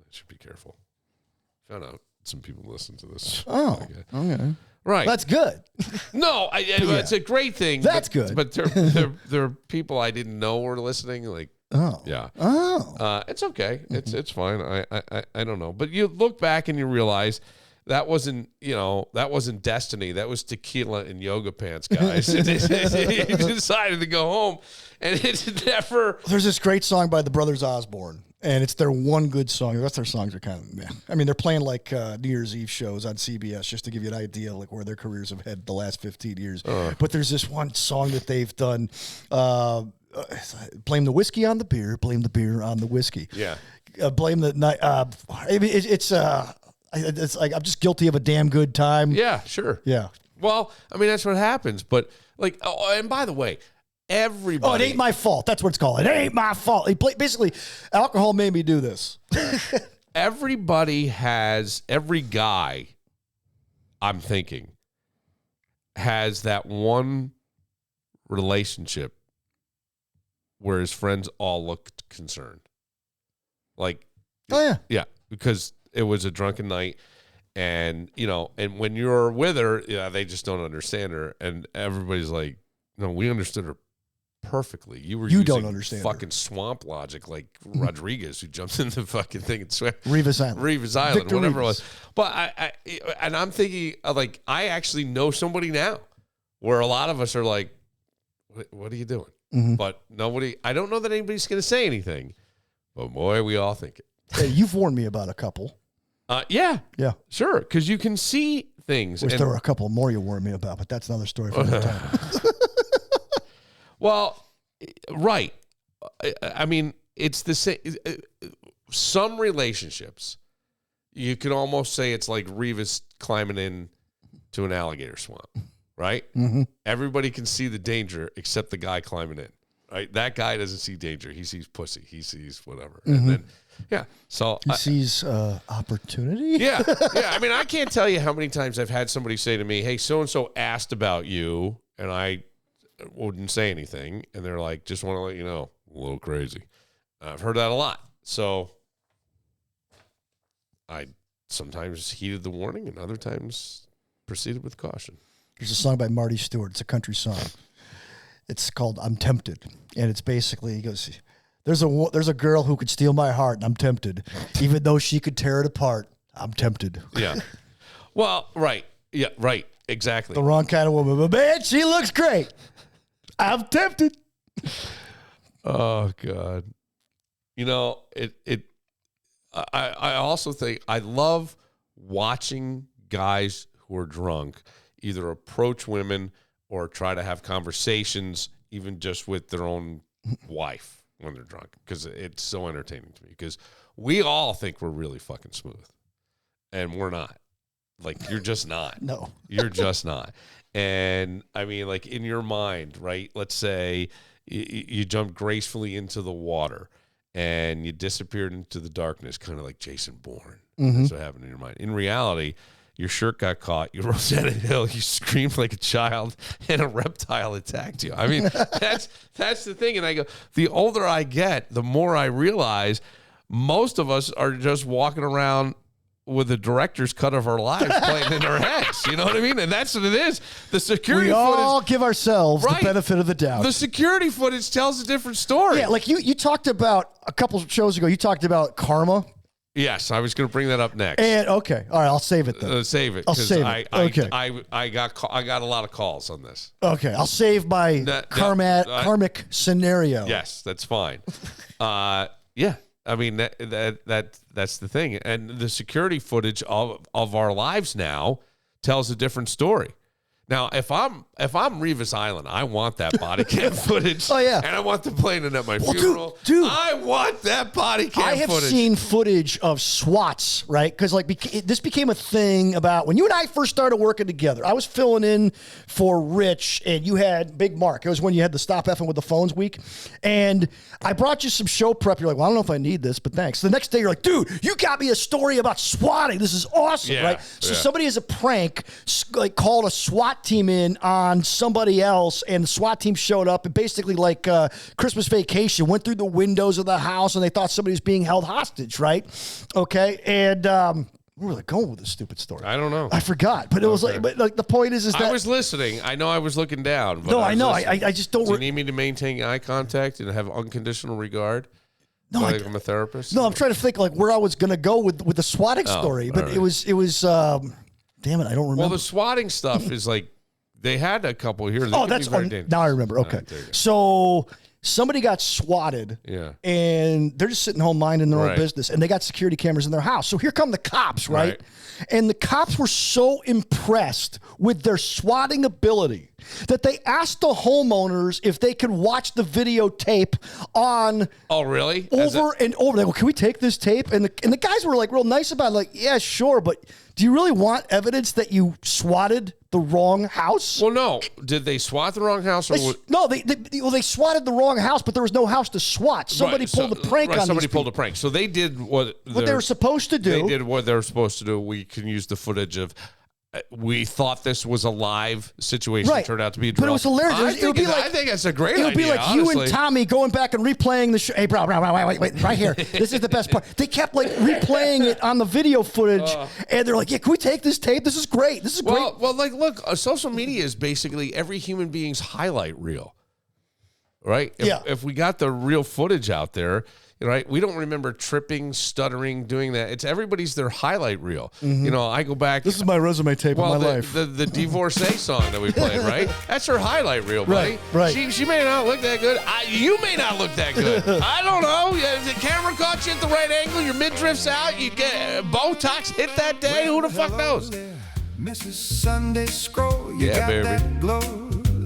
I should be careful. Found out some people listen to this. Oh, okay. Right. That's good. No, it's a great thing. That's good. But there are people I didn't know were listening. Like, yeah. Oh. It's okay. It's fine. I don't know. But you look back and you realize that wasn't destiny. That was tequila and yoga pants, guys. He decided to go home, and it's never. There's this great song by the Brothers Osborne, and it's their one good song. The rest of their songs are kind of meh. I mean, they're playing like New Year's Eve shows on CBS just to give you an idea like where their careers have had the last 15 years. But there's this one song that they've done. Blame the whiskey on the beer. Blame the beer on the whiskey. Yeah. Blame the night. It's like I'm just guilty of a damn good time. Yeah, sure. Yeah. Well, I mean, that's what happens. But like, and by the way, everybody. Oh, it ain't my fault. That's what it's called. It ain't my fault. Basically, alcohol made me do this. Every guy, I'm thinking, has that one relationship where his friends all looked concerned. Like, oh, yeah. Yeah, because it was a drunken night, and and when you're with her, they just don't understand her, and everybody's like, "No, we understood her perfectly. You don't understand fucking swamp logic, like Rodriguez, who jumps in the fucking thing and sweat Rivas Island, Victor whatever Rivas. It was." But I'm thinking like I actually know somebody now, where a lot of us are like, "What are you doing?" Mm-hmm. But nobody. I don't know that anybody's going to say anything, but boy, we all think it. Hey, you've warned me about a couple. Yeah, sure. Because you can see things. Wish there were a couple more you warned me about, but that's another story for another time. Well, right. I mean, it's the same. Some relationships, you could almost say it's like Rivas climbing in to an alligator swamp, right? Mm-hmm. Everybody can see the danger except the guy climbing in, right? That guy doesn't see danger. He sees pussy. He sees whatever. Mm-hmm. And then, so he sees opportunity. Yeah. I mean, I can't tell you how many times I've had somebody say to me, "Hey, so-and-so asked about you," and I wouldn't say anything. And they're like, "Just want to let you know, a little crazy." I've heard that a lot. So I sometimes heeded the warning and other times proceeded with caution. There's a song by Marty Stewart. It's a country song. It's called "I'm Tempted." And it's basically, he goes, There's a girl who could steal my heart, and I'm tempted. Even though she could tear it apart, I'm tempted. Yeah. Well, right. Yeah, right. Exactly. The wrong kind of woman. But man, she looks great. I'm tempted. Oh, God. I also think I love watching guys who are drunk either approach women or try to have conversations, even just with their own wife. When they're drunk, because it's so entertaining to me, because we all think we're really fucking smooth and we're not. Like, you're just not. No. You're just not. And I mean, like, in your mind, right? Let's say you jumped gracefully into the water and you disappeared into the darkness, kind of like Jason Bourne. Mm-hmm. That's what happened in your mind. In reality, your shirt got caught. You rose down a hill. You screamed like a child, and a reptile attacked you. I mean, that's the thing. And I go, the older I get, the more I realize most of us are just walking around with the director's cut of our lives playing in our heads. You know what I mean? And that's what it is. The security footage. We all give ourselves the benefit of the doubt. The security footage tells a different story. Yeah, like you talked about a couple of shows ago. You talked about karma. Yes, I was going to bring that up next. And okay, all right, I'll save it then. Save it. I'll save it. Okay. I got a lot of calls on this. Okay, I'll save my karmic scenario. Yes, that's fine. Yeah, I mean that's the thing, and the security footage of our lives now tells a different story. Now, if I'm Revis Island, I want that body cam footage. Oh, yeah. And I want them playing it at my funeral. Dude. I want that body cam footage. I have seen footage of SWATs, right? Because this became a thing about when you and I first started working together. I was filling in for Rich, and you had Big Mark. It was when you had the Stop Effing with the Phones week. And I brought you some show prep. You're like, well, I don't know if I need this, but thanks. The next day, you're like, dude, you got me a story about swatting. This is awesome, right? So somebody as a prank called a SWAT team in on somebody else, and the SWAT team showed up and basically like Christmas Vacation went through the windows of the house, and they thought somebody was being held hostage, right? Okay, and where were they going with this stupid story? I don't know. I forgot, but it was like the point is that I was listening. I know I was looking down. But no, I know. I just don't. Do you need me to maintain eye contact and have unconditional regard? No, I'm a therapist. No, I'm trying to think like where I was going to go with the swatting story, but it was. Damn it, I don't remember. Well, the swatting stuff is like they had a couple here. Now I remember. Okay, so somebody got swatted, and they're just sitting home minding their own business, and they got security cameras in their house. So here come the cops, right? And the cops were so impressed with their swatting ability that they asked the homeowners if they could watch the videotape on. Oh, really? Over and over. They go, can we take this tape? And the guys were like real nice about it. Like, yeah, sure, but do you really want evidence that you swatted the wrong house? Well, no. Did they swat the wrong house? No, they swatted the wrong house, but there was no house to swat. Somebody pulled a prank on somebody pulled a prank. So they did what they were supposed to do. They did what they were supposed to do. We can use the footage of. We thought this was a live situation. It turned out to be a drill. But it was hilarious. I think it's a great idea. It would be like honestly. you and Tommy going back and replaying the show. Hey, bro, wait, right here. This is the best part. They kept like replaying it on the video footage, and they're like, yeah, can we take this tape? This is great. This is great. Well, like, look, social media is basically every human being's highlight reel, right? If we got the real footage out there, right? We don't remember tripping, stuttering, doing that. It's everybody's their highlight reel. Mm-hmm. You know, I go back. This is my resume tape of my life. The Divorcee song that we played, right? That's her highlight reel, buddy. Right. She may not look that good. You may not look that good. I don't know. The camera caught you at the right angle. Your midriff's out. You get Botox hit that day. Who the fuck knows? Mrs. Sunday Scroll, you got baby. that glow,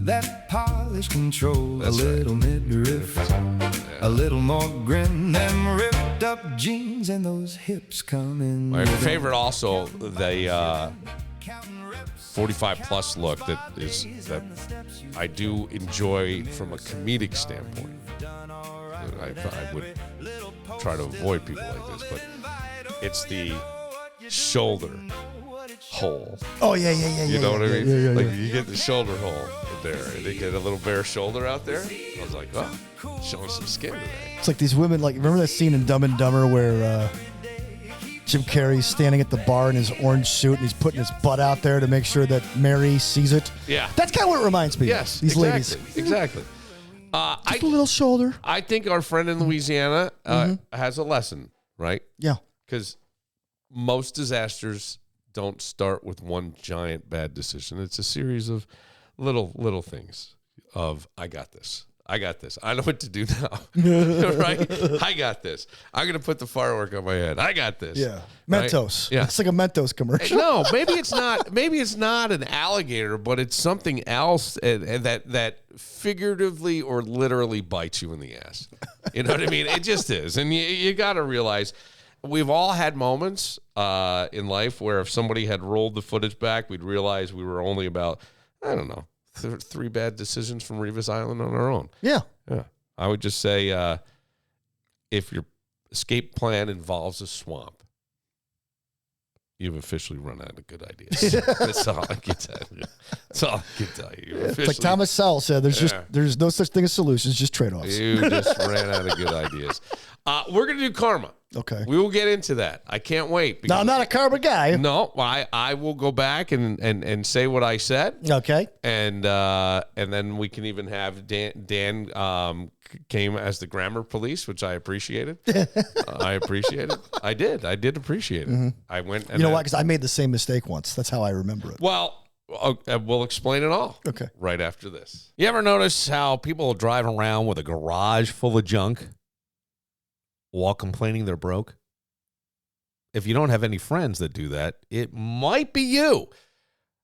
that polish control. That's a little midriff, a little more grin, them ripped up jeans and those hips coming. My favorite also, the 45 plus look that I do enjoy from a comedic standpoint. I would try to avoid people like this, but it's the shoulder hole. Oh, yeah. You know what I mean? Yeah. Like you get the shoulder hole there, and they get a little bare shoulder out there. I was like, oh, showing some skin today. It's like these women, like, remember that scene in Dumb and Dumber where Jim Carrey's standing at the bar in his orange suit and he's putting his butt out there to make sure that Mary sees it? Yeah. That's kind of what it reminds me of. These ladies. Exactly. Just a little shoulder. I think our friend in Louisiana has a lesson, right? Yeah. Because most disasters don't start with one giant bad decision. It's a series of little things of, I got this. I know what to do now. Right? I got this. I'm going to put the firework on my head. I got this. Yeah. Mentos. Right? Yeah. It's like a Mentos commercial. No, maybe it's not an alligator, but it's something else that figuratively or literally bites you in the ass. You know what I mean? It just is. And you got to realize we've all had moments in life where if somebody had rolled the footage back, we'd realize we were only about, I don't know, 3 bad decisions from Revis Island on our own. Yeah. I would just say if your escape plan involves a swamp, you've officially run out of good ideas. That's all I can tell you. That's all I can tell you. It's like Thomas Sowell said, there's no such thing as solutions, just trade-offs. You just ran out of good ideas. We're going to do karma. Okay. We will get into that. I can't wait. No, I'm not a karma guy. No, I will go back and say what I said. Okay. And then we can even have Dan came as the grammar police, which I appreciated. I appreciate it. I did appreciate it. Mm-hmm. I went. And you know why? Because I made the same mistake once. That's how I remember it. Well, we'll explain it all. Okay. Right after this. You ever notice how people drive around with a garage full of junk while complaining they're broke? If you don't have any friends that do that, it might be you.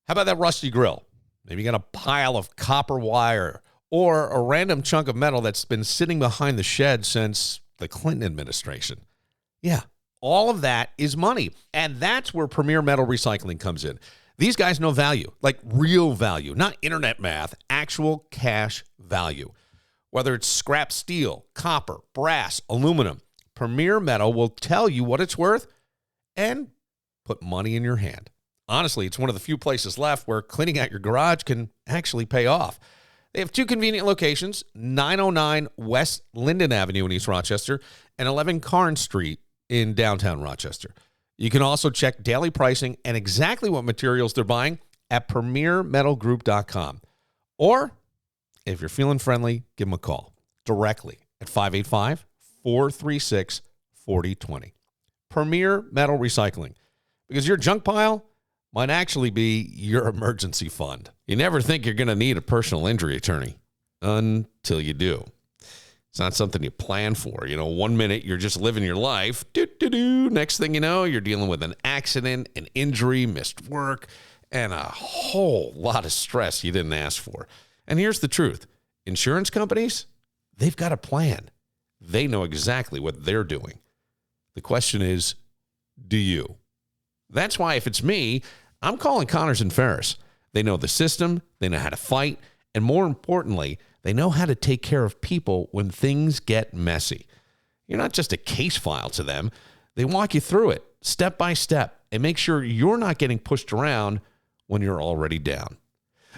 How about that rusty grill? Maybe you got a pile of copper wire or a random chunk of metal that's been sitting behind the shed since the Clinton administration. Yeah, all of that is money. And that's where Premier Metal Recycling comes in. These guys know value, like real value, not internet math, actual cash value. Whether it's scrap steel, copper, brass, aluminum, Premier Metal will tell you what it's worth and put money in your hand. Honestly, it's one of the few places left where cleaning out your garage can actually pay off. They have 2 convenient locations, 909 West Linden Avenue in East Rochester and 11 Carn Street in downtown Rochester. You can also check daily pricing and exactly what materials they're buying at premiermetalgroup.com. Or, if you're feeling friendly, give them a call directly at 585-436-4020. Premier Metal Recycling. Because your junk pile might actually be your emergency fund. You never think you're going to need a personal injury attorney until you do. It's not something you plan for. You know, 1 minute you're just living your life. Next thing you know, you're dealing with an accident, an injury, missed work, and a whole lot of stress you didn't ask for. And here's the truth. Insurance companies, they've got a plan. They know exactly what they're doing. The question is, do you? That's why if it's me, I'm calling Connors and Ferris. They know the system, they know how to fight, and more importantly, they know how to take care of people when things get messy. You're not just a case file to them. They walk you through it step by step and make sure you're not getting pushed around when you're already down.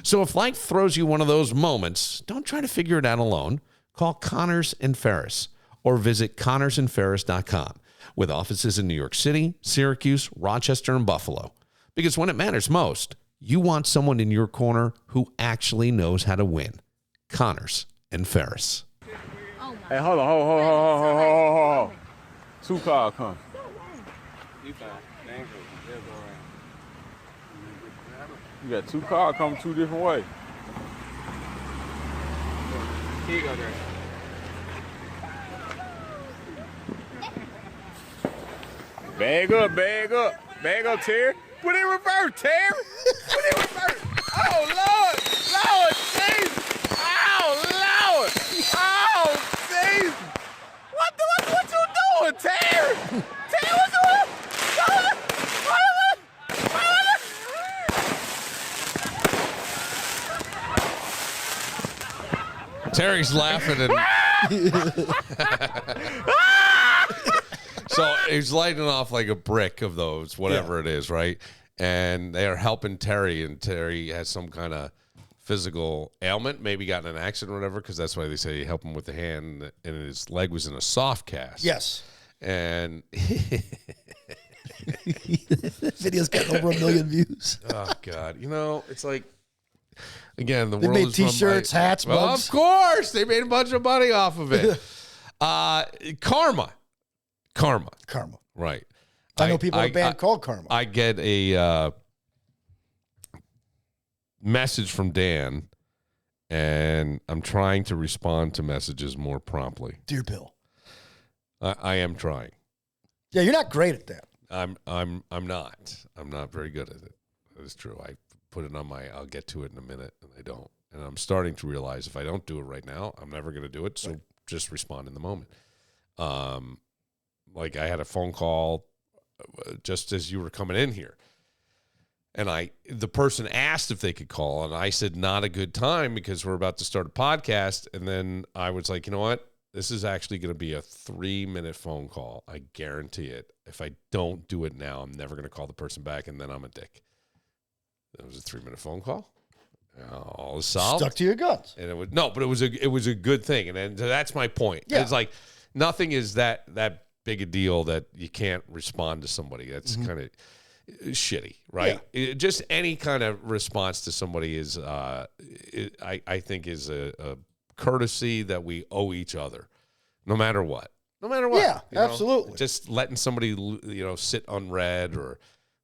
So if life throws you one of those moments, don't try to figure it out alone. Call Connors and Ferris or visit connorsandferris.com with offices in New York City, Syracuse, Rochester, and Buffalo. Because when it matters most, you want someone in your corner who actually knows how to win. Connors and Ferris. Hey, hold on. 2 cars come. You got 2 cars coming 2 different ways. Here you go, there. Bag up, Terry. Put it in reverse, Terry. Put it in reverse. Oh, Lord, Jesus. Oh, Lord. Oh, Jesus. What you doing, Terry? Terry, what you doing? Terry's laughing and so he's lighting off like a brick of those, whatever it is, right? And they are helping Terry, and Terry has some kind of physical ailment, maybe gotten in an accident or whatever, because that's why they say help him with the hand, and his leg was in a soft cast. Yes. And video's gotten over 1 million views. Oh, God. You know, it's like, again, the they world made is T-shirts, hats, well, mugs. of course. They made a bunch of money off of it. Karma. Right. I know people in a band called Karma. I get a message from Dan, and I'm trying to respond to messages more promptly. Dear Bill. I am trying. Yeah, you're not great at that. I'm not. I'm not very good at it. That is true. I put it on my I'll get to it in a minute, and I don't. And I'm starting to realize if I don't do it right now, I'm never going to do it. So just respond in the moment. Like I had a phone call just as you were coming in here. And the person asked if they could call, and I said, not a good time because we're about to start a podcast. And then I was like, you know what? This is actually going to be a 3-minute phone call. I guarantee it. If I don't do it now, I'm never going to call the person back, and then I'm a dick. It was a 3-minute phone call. All is solved. Stuck to your guns. And it was a good thing. And that's my point. Yeah. It's like nothing is that big a deal that you can't respond to somebody. That's kind of shitty, right? Just any kind of response to somebody is, I think, is a courtesy that we owe each other, no matter what. No matter what. Yeah, absolutely. Just letting somebody, sit unread, or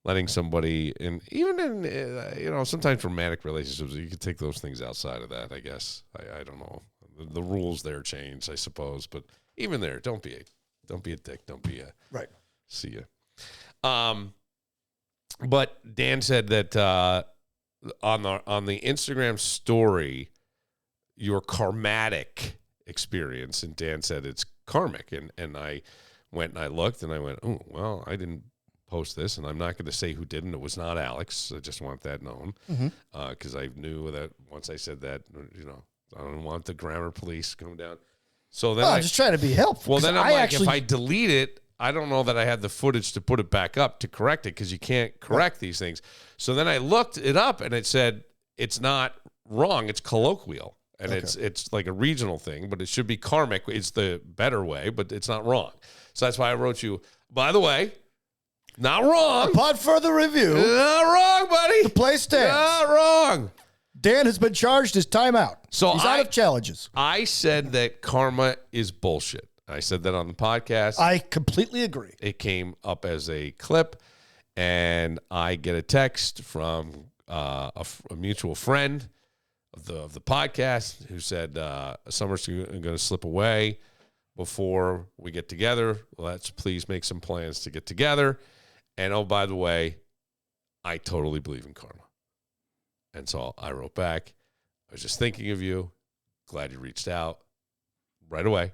letting somebody, even in, sometimes romantic relationships, you can take those things outside of that, I guess. I don't know. The rules there change, I suppose. But even there, don't be a dick. Don't be a... Right. See ya. But Dan said that on the Instagram story, your karmatic experience, and Dan said it's karmic, and I went and I looked and I went, oh, well, I didn't post this, and I'm not going to say who didn't. It was not Alex. I just want that known, because I knew that once I said that, I don't want the grammar police coming down. So then I'm just trying to be helpful. Well, then I'm like, if I delete it, I don't know that I had the footage to put it back up to correct it, because you can't correct these things. So then I looked it up, and it said it's not wrong. It's colloquial, and it's like a regional thing, but it should be karmic. It's the better way, but it's not wrong. So that's why I wrote you, by the way, not wrong. Upon further review. Not wrong, buddy. The play stands. Not wrong. Dan has been charged his timeout. So he's out of challenges. I said that karma is bullshit. I said that on the podcast. I completely agree. It came up as a clip, and I get a text from a mutual friend of the podcast who said, summer's going to slip away before we get together. Let's please make some plans to get together. And, oh, by the way, I totally believe in karma. And so I wrote back, I was just thinking of you. Glad you reached out right away.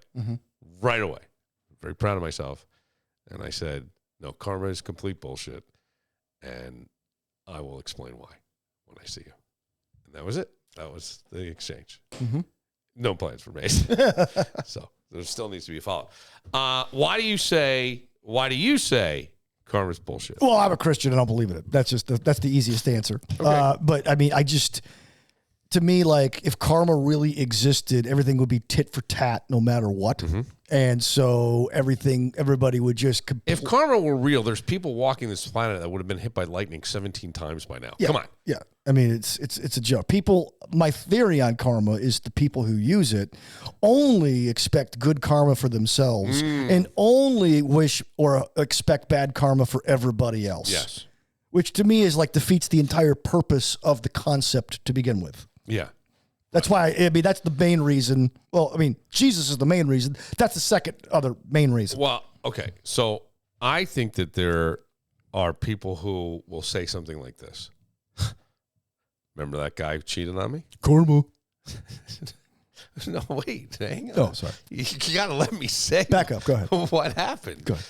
Right away. I'm very proud of myself. And I said, no, karma is complete bullshit. And I will explain why when I see you. And that was it. That was the exchange. No plans for me. So there still needs to be a follow-up. Why do you say karma's bullshit? Well, I'm a Christian. I don't believe in it. That's the easiest answer. Okay. But I mean, to me, like, if karma really existed, everything would be tit for tat no matter what. And so everybody would just... If karma were real, there's people walking this planet that would have been hit by lightning 17 times by now. Yeah, Come on. Yeah. I mean, it's a joke. My theory on karma is the people who use it only expect good karma for themselves and only wish or expect bad karma for everybody else. Yes. Which to me is like defeats the entire purpose of the concept to begin with. Yeah. That's why, that's the main reason. Well, I mean, Jesus is the main reason. That's the second other main reason. Well, okay. So I think that there are people who will say something like this. Remember that guy who cheated on me? Karma. No, wait. Hang on. Oh, sorry. You got to let me say. Back up. Go ahead. What happened? Go ahead.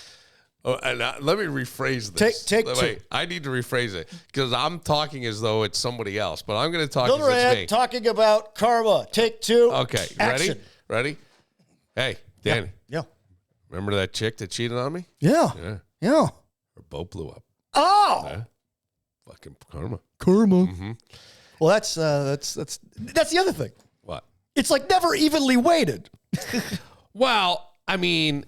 Oh, and let me rephrase this. Take Wait, two. I need to rephrase it because I'm talking as though it's somebody else, but I'm going to talk as it's me. Talking about karma. Take two. Okay, action. Ready? Hey, Danny. Yeah. Remember that chick that cheated on me? Yeah. Her boat blew up. Oh. Yeah. Fucking karma. Well, that's the other thing. What? It's like never evenly weighted. Well, I mean,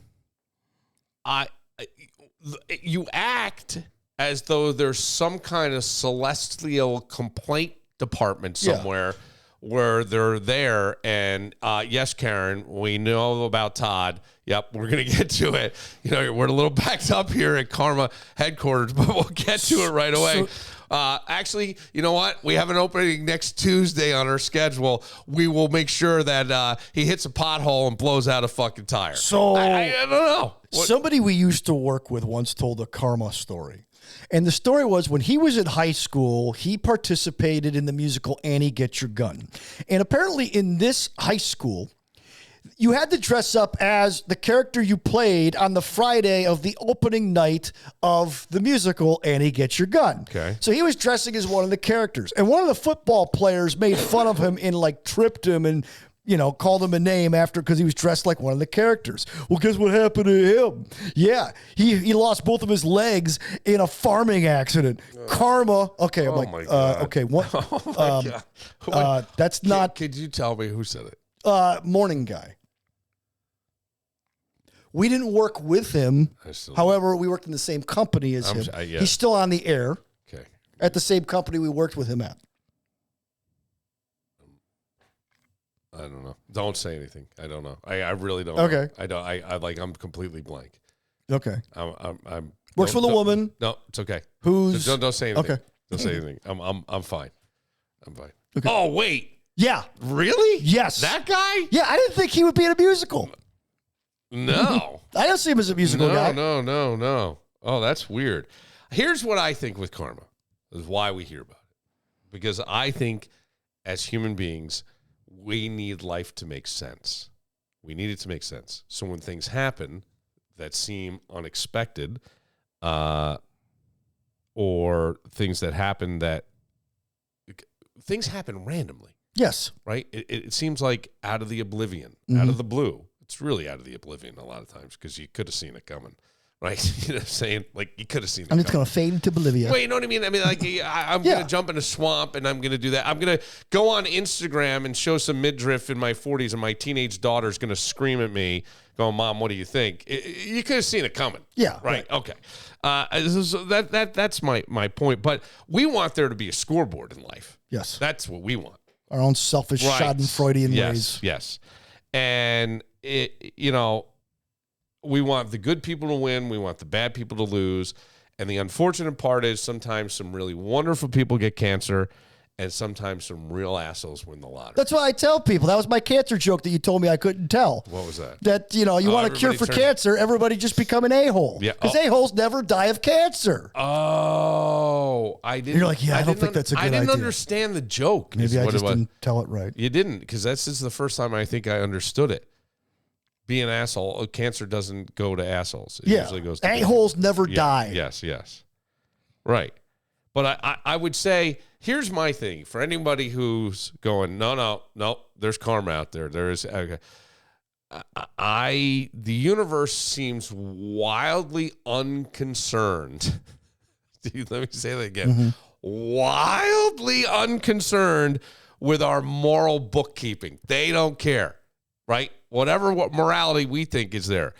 you act as though there's some kind of celestial complaint department somewhere where they're there. And yes, Karen, we know about Todd. Yep, we're going to get to it. We're a little backed up here at Karma headquarters, but we'll get to it right away. Actually, you know what? We have an opening next Tuesday on our schedule. We will make sure that he hits a pothole and blows out a fucking tire. So I don't know. Somebody we used to work with once told a karma story. And the story was when he was in high school, he participated in the musical Annie, Get Your Gun. And apparently in this high school, you had to dress up as the character you played on the Friday of the opening night of the musical Annie, Get Your Gun. Okay. So he was dressing as one of the characters. And one of the football players made fun of him and tripped him and called him a name because he was dressed like one of the characters. Well, guess what happened to him? Yeah, he lost both of his legs in a farming accident. Karma. Okay, I'm okay, what? Oh my God. That's not... Could you tell me who said it? Morning guy. We didn't work with him. However, we worked in the same company as him. Yeah. He's still on the air. Okay. At the same company we worked with him at. I don't know. Don't say anything. I don't know. I really don't. Okay. Know. I'm completely blank. Okay. I'm works with a woman. No, it's okay. Who's don't say anything. Okay. Don't say anything. I'm fine. I'm fine. Okay. Oh wait. Yeah. Really? Yes. That guy? Yeah, I didn't think he would be in a musical. No. I don't see him as a musical guy. No. Oh, that's weird. Here's what I think with karma. This is why we hear about it. Because I think as human beings, we need life to make sense. We need it to make sense. So when things happen that seem unexpected, or things that happen things happen randomly. Yes. Right? It seems like out of the oblivion, out of the blue. It's really out of the oblivion a lot of times because you could have seen it coming. Right? You know what I'm saying? Like, you could have seen it And it's going to fade into Bolivia. Well, you know what I mean? I mean, like, I'm going to jump in a swamp and I'm going to do that. I'm going to go on Instagram and show some midriff in my 40s and my teenage daughter's going to scream at me going, Mom, what do you think? You could have seen it coming. Yeah. Right. Okay. So that's my point. But we want there to be a scoreboard in life. Yes. That's what we want. Our own selfish, Schadenfreudian ways. Yes. And, we want the good people to win. We want the bad people to lose. And the unfortunate part is sometimes some really wonderful people get cancer and sometimes some real assholes win the lottery. That's what I tell people. That was my cancer joke that you told me I couldn't tell. What was that? That, you want a cure for cancer, everybody just become an a-hole. Yeah. Because a-holes never die of cancer. Oh, I didn't. You're like, I don't think that's a good idea. I didn't understand the joke. Maybe I just didn't tell it right. You didn't, because this is the first time I think I understood it. Be an asshole. Cancer doesn't go to assholes. It usually goes to a-holes never die. Yes. Right. But I would say, here's my thing. For anybody who's going, no, there's karma out there. There is. Okay. The universe seems wildly unconcerned. Let me say that again. Mm-hmm. Wildly unconcerned with our moral bookkeeping. They don't care. Right? What morality we think is there.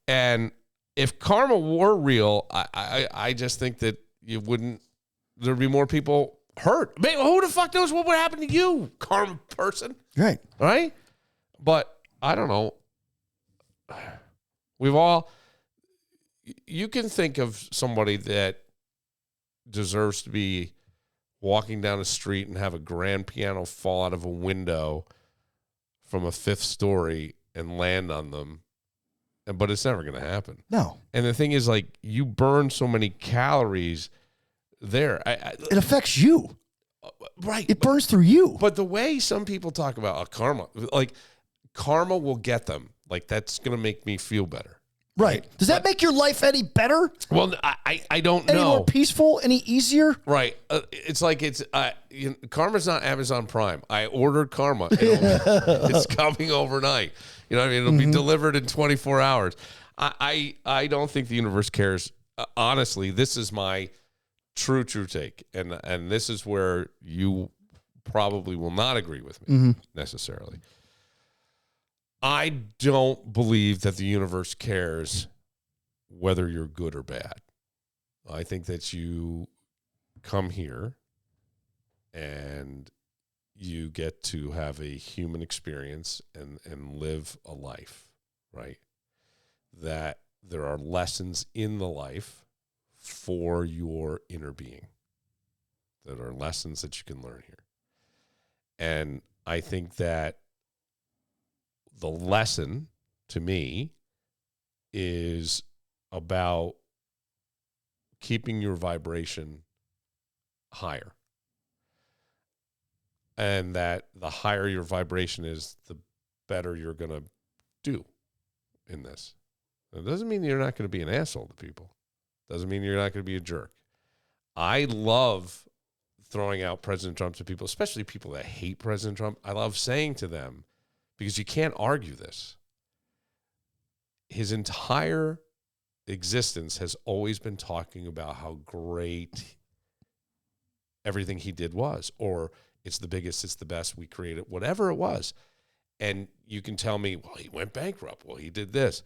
And if karma were real, I just think that there'd be more people hurt. Man, who the fuck knows what would happen to you, karma person? Right. Right? But I don't know. You can think of somebody that deserves to be walking down a street and have a grand piano fall out of a window from a 5th story and land on them, but it's never going to happen. No. And the thing is, like, you burn so many calories there. It affects you. Right. It burns through you. But the way some people talk about karma, like, karma will get them. Like, that's going to make me feel better. Right. Does that make your life any better? Well, I don't know. Any more peaceful? Any easier? Right. It's like karma's not Amazon Prime. I ordered karma. It's coming overnight. You know what I mean? It'll be delivered in 24 hours. I don't think the universe cares. Honestly, this is my true take. And this is where you probably will not agree with me necessarily. I don't believe that the universe cares whether you're good or bad. I think that you come here and you get to have a human experience and live a life, right? That there are lessons in the life for your inner being. That are lessons that you can learn here. And I think that the lesson, to me, is about keeping your vibration higher. And that the higher your vibration is, the better you're going to do in this. It doesn't mean you're not going to be an asshole to people. Doesn't mean you're not going to be a jerk. I love throwing out President Trump to people, especially people that hate President Trump. I love saying to them, because you can't argue this. His entire existence has always been talking about how great everything he did was, or it's the biggest, it's the best, we created, whatever it was. And you can tell me, well, he went bankrupt. Well, he did this.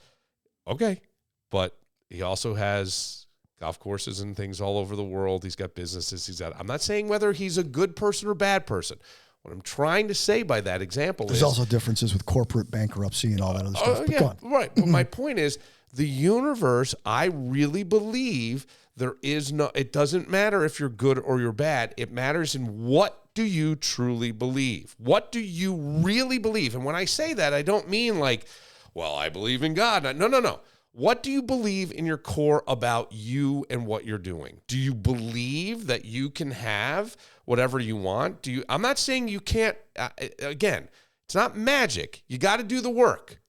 Okay. But he also has golf courses and things all over the world. He's got businesses. I'm not saying whether he's a good person or bad person. What I'm trying to say by that example There's also differences with corporate bankruptcy and all that other stuff. Yeah, right. But my point is, the universe, I really believe there is no, it doesn't matter if you're good or you're bad. It matters in what do you truly believe? What do you really believe? And when I say that, I don't mean like, well, I believe in God. No. What do you believe in your core about you and what you're doing? Do you believe that you can have whatever you want? I'm not saying you can't, again, it's not magic. You got to do the work,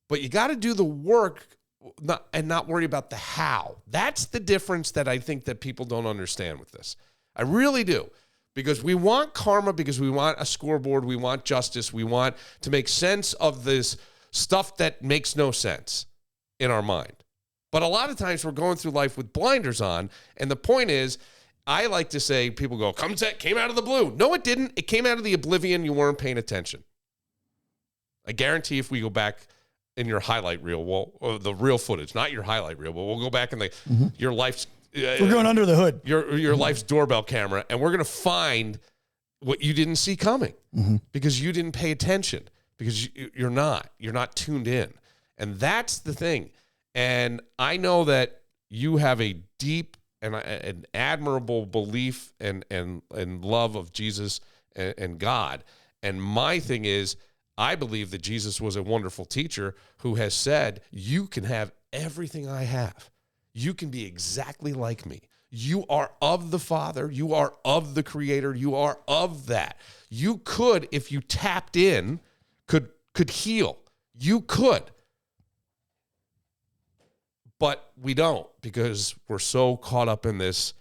but you got to do the work and not worry about the how. That's the difference that I think that people don't understand with this. I really do. Because we want karma, because we want a scoreboard, we want justice, we want to make sense of this stuff that makes no sense in our mind. But a lot of times we're going through life with blinders on, and the point is, I like to say, people go, came out of the blue. No, it didn't. It came out of the oblivion. You weren't paying attention. I guarantee if we go back in your highlight reel, or the real footage, not your highlight reel, but we'll go back in your life's... we're going under the hood. Your life's doorbell camera, and we're going to find what you didn't see coming because you didn't pay attention, because you're not tuned in. And that's the thing. And I know that you have a deep and an admirable belief and love of Jesus and God. And my thing is, I believe that Jesus was a wonderful teacher who has said, you can have everything I have. You can be exactly like me. You are of the Father. You are of the Creator. You are of that. You could, if you tapped in, could heal. You could. But we don't, because we're so caught up in this,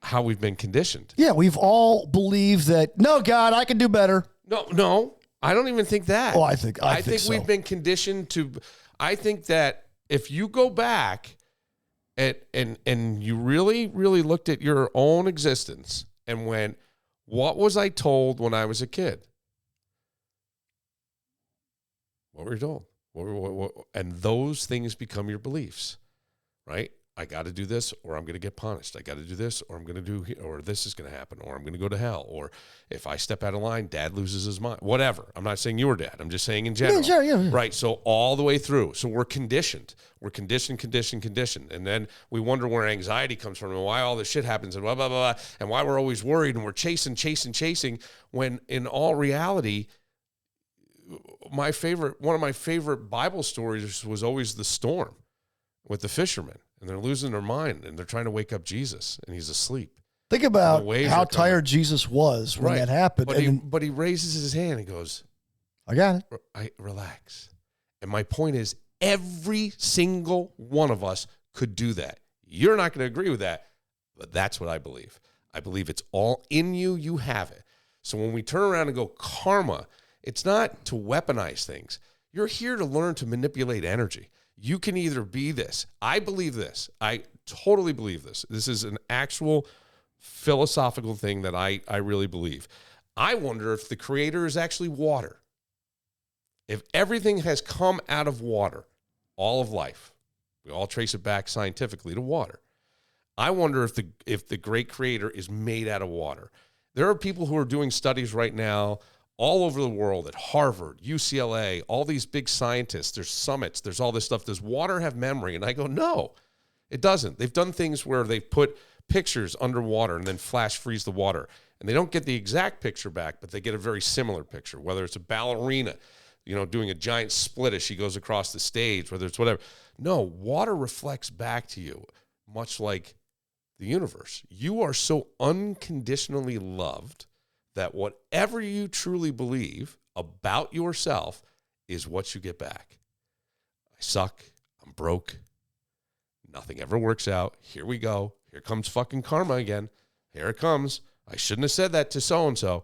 how we've been conditioned. Yeah, we've all believed that, no, God, I can do better. No, I don't even think that. Oh, I think so. We've been conditioned to, I think that if you go back and you really, really looked at your own existence and went, what was I told when I was a kid? What were you told? And those things become your beliefs, right? I got to do this or I'm going to get punished. I got to do this or I'm going to do, or this is going to happen, or I'm going to go to hell. Or if I step out of line, dad loses his mind, whatever. I'm not saying your dad. I'm just saying in general. Yeah. Right. So all the way through. So we're conditioned. We're conditioned. And then we wonder where anxiety comes from and why all this shit happens and blah, blah, blah, blah, and why we're always worried and we're chasing, when in all reality, one of my favorite Bible stories was always the storm with the fishermen, and they're losing their mind and they're trying to wake up Jesus and he's asleep. Think about how tired Jesus was when that happened. But he raises his hand and goes, I got it. Relax. And my point is, every single one of us could do that. You're not going to agree with that, but that's what I believe. I believe it's all in you. You have it. So when we turn around and go karma, it's not to weaponize things. You're here to learn to manipulate energy. You can either be this. I believe this. I totally believe this. This is an actual philosophical thing that I really believe. I wonder if the creator is actually water. If everything has come out of water, all of life, we all trace it back scientifically to water. I wonder if the great creator is made out of water. There are people who are doing studies right now all over the world, at Harvard, UCLA, all these big scientists, there's summits, there's all this stuff. Does water have memory? And I go, no, it doesn't. They've done things where they've put pictures underwater and then flash freeze the water. And they don't get the exact picture back, but they get a very similar picture, whether it's a ballerina, doing a giant split as she goes across the stage, whether it's whatever. No, water reflects back to you, much like the universe. You are so unconditionally loved that whatever you truly believe about yourself is what you get back. I suck. I'm broke. Nothing ever works out. Here we go. Here comes fucking karma again. Here it comes. I shouldn't have said that to so-and-so.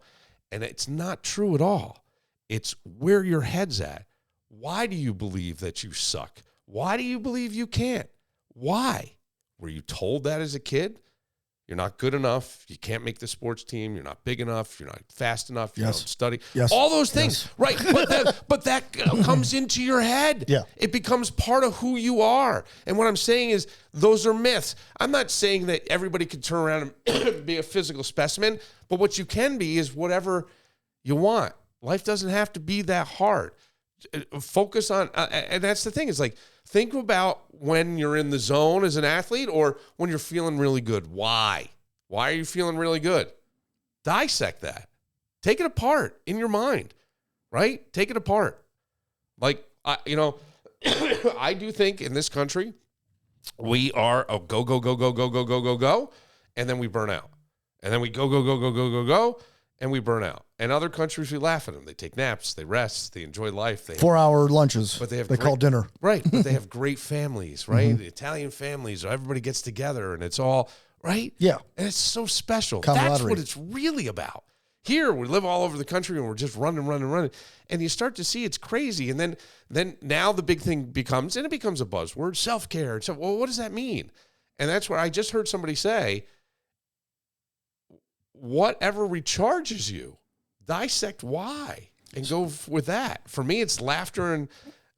And it's not true at all. It's where your head's at. Why do you believe that you suck? Why do you believe you can't? Why? Were you told that as a kid? You're not good enough. You can't make the sports team. You're not big enough. You're not fast enough. You don't study. Yes. All those things, right? But that what comes into your head. Yeah. It becomes part of who you are. And what I'm saying is those are myths. I'm not saying that everybody can turn around and be a physical specimen, but what you can be is whatever you want. Life doesn't have to be that hard. Focus on, and that's the thing, is like, think about when you're in the zone as an athlete or when you're feeling really good. Why? Why are you feeling really good? Dissect that. Take it apart in your mind, right? Take it apart. Like, I do think in this country, we are a go, go, go, go, go, go, go, go, go, and then we burn out. And then we go, go, go, go, go, go, go, and we burn out. And other countries, we laugh at them. They take naps, they rest, they enjoy life. 4-hour lunches, but they call dinner. Right, but they have great families, right? The Italian families, everybody gets together, and it's all, right? Yeah. And it's so special. That's what it's really about. Here, we live all over the country, and we're just running. And you start to see it's crazy. And then now the big thing becomes, and it becomes a buzzword, self-care. So, well, what does that mean? And that's where I just heard somebody say, whatever recharges you, dissect why and go with that. For me, it's laughter and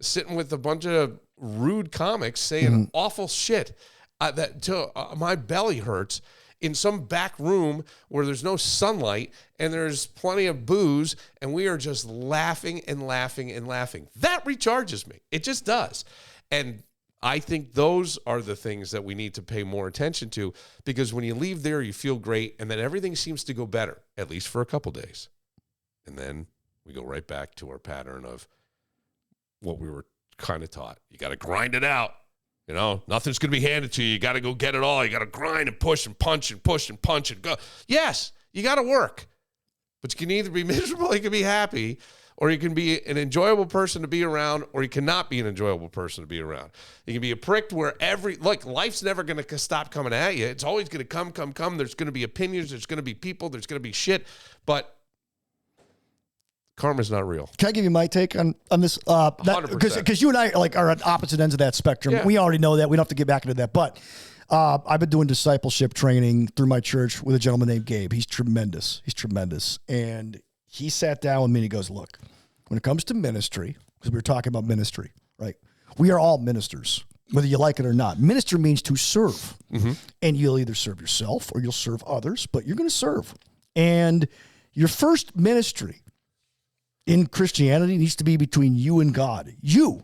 sitting with a bunch of rude comics saying awful shit that till my belly hurts in some back room where there's no sunlight and there's plenty of booze and we are just laughing and laughing and laughing. That recharges me. It just does. And I think those are the things that we need to pay more attention to, because when you leave there, you feel great, and then everything seems to go better, at least for a couple days. And then we go right back to our pattern of what we were kind of taught. You got to grind it out. Nothing's going to be handed to you. You got to go get it all. You got to grind and push and punch and push and punch and go. Yes, you got to work. But you can either be miserable, you can be happy, or you can be an enjoyable person to be around, or you cannot be an enjoyable person to be around. You can be a prick where life's never going to stop coming at you. It's always going to come. There's going to be opinions. There's going to be people. There's going to be shit. But karma's not real. Can I give you my take on this? 100%. Because you and I are at opposite ends of that spectrum. Yeah. We already know that. We don't have to get back into that. But I've been doing discipleship training through my church with a gentleman named Gabe. He's tremendous. And he sat down with me and he goes, look, when it comes to ministry, because we were talking about ministry, right? We are all ministers, whether you like it or not. Minister means to serve. And you'll either serve yourself or you'll serve others, but you're going to serve. And your first ministry in Christianity needs to be between you and God. You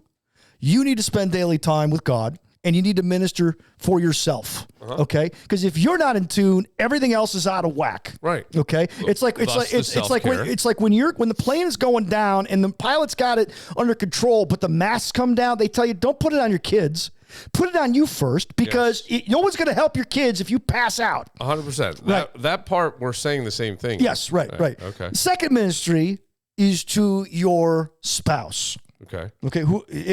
need to spend daily time with God, and you need to minister for yourself. Okay? Because if you're not in tune, everything else is out of whack. Right. Okay? It's like when the plane is going down and the pilot's got it under control, but the masks come down, they tell you, don't put it on your kids. Put it on you first, because no one's going to help your kids if you pass out. 100%. Right. That part, we're saying the same thing. Yes, right. Okay. Second ministry is to your spouse. Okay.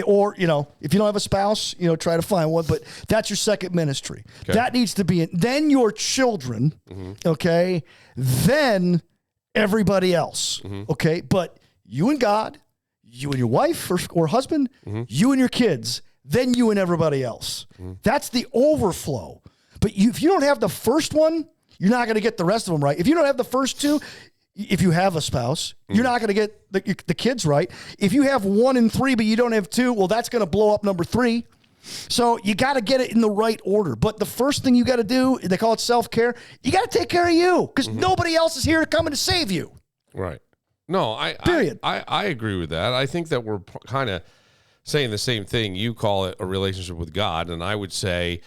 Or, if you don't have a spouse, try to find one, but that's your second ministry. Okay. That needs to be then your children, okay? Then everybody else, okay? But you and God, you and your wife or husband, you and your kids, then you and everybody else. That's the overflow. But if you don't have the first one, you're not going to get the rest of them right. If you don't have the first two, if you have a spouse, you're not going to get the kids right. If you have 1 and 3, but you don't have 2, well, that's going to blow up number 3. So you got to get it in the right order. But the first thing you got to do, they call it self-care, you got to take care of you, because nobody else is here to come in to save you. Right. No, Period. I agree with that. I think that we're kind of saying the same thing. You call it a relationship with God, and I would say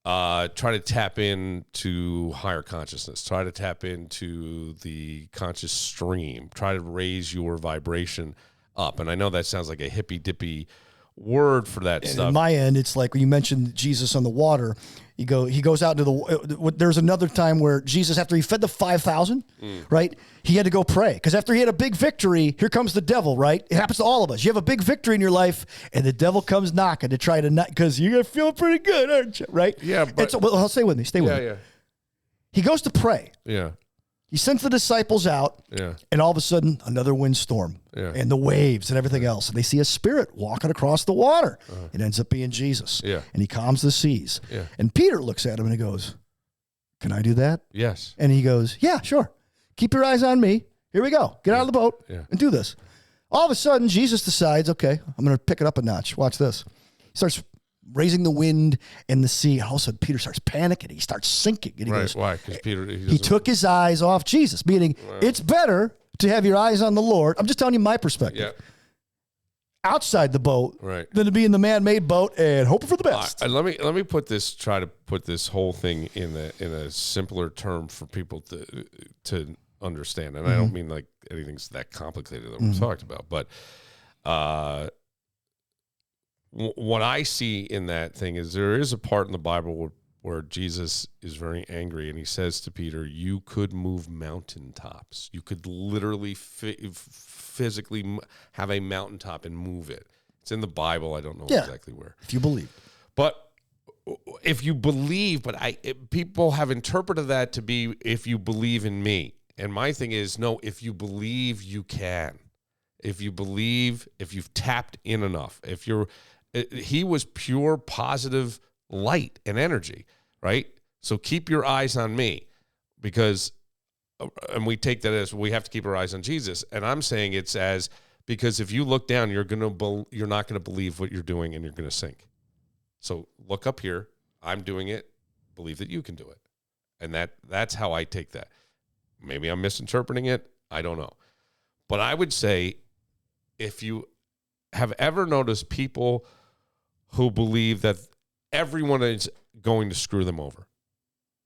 try to tap into higher consciousness. Try to tap into the conscious stream. Try to raise your vibration up. And I know that sounds like a hippy-dippy word for that stuff. On my end, it's like when you mentioned Jesus on the water, he goes out into there's another time where Jesus, after he fed the 5,000, right, he had to go pray. Because after he had a big victory, here comes the devil, right? It happens to all of us. You have a big victory in your life, and the devil comes knocking to try to not, because you're feeling pretty good, aren't you? Right? Yeah, but stay with me. Stay with me. Yeah. He goes to pray. Yeah. He sends the disciples out, and all of a sudden, another windstorm, and the waves and everything else. And they see a spirit walking across the water. It ends up being Jesus. Yeah. And he calms the seas. Yeah. And Peter looks at him and he goes, "Can I do that?" Yes. And he goes, "Yeah, sure. Keep your eyes on me. Here we go. Get out of the boat and do this." All of a sudden, Jesus decides, okay, I'm going to pick it up a notch. Watch this. He starts raising the wind and the sea. All of a sudden, Peter starts panicking. He starts sinking. And he goes, why? Because Peter, he took his eyes off Jesus, meaning it's better to have your eyes on the Lord. I'm just telling you my perspective. Yeah. Outside the boat than to be in the man-made boat and hoping for the best. Let me try to put this whole thing in a simpler term for people to understand. And I don't mean like anything's that complicated that we've talked about, but what I see in that thing is there is a part in the Bible where Jesus is very angry and he says to Peter, you could move mountaintops. You could literally physically have a mountaintop and move it. It's in the Bible. I don't know exactly where. If you believe. But if you believe, people have interpreted that to be if you believe in me. And my thing is, no, if you believe, you can. If you believe, if you've tapped in enough, he was pure positive light and energy, right? So keep your eyes on me and we take that as we have to keep our eyes on Jesus. And I'm saying it's as, because if you look down, you're not going to believe what you're doing and you're going to sink. So look up here. I'm doing it. Believe that you can do it. And that's how I take that. Maybe I'm misinterpreting it. I don't know. But I would say if you have ever noticed people who believe that everyone is going to screw them over,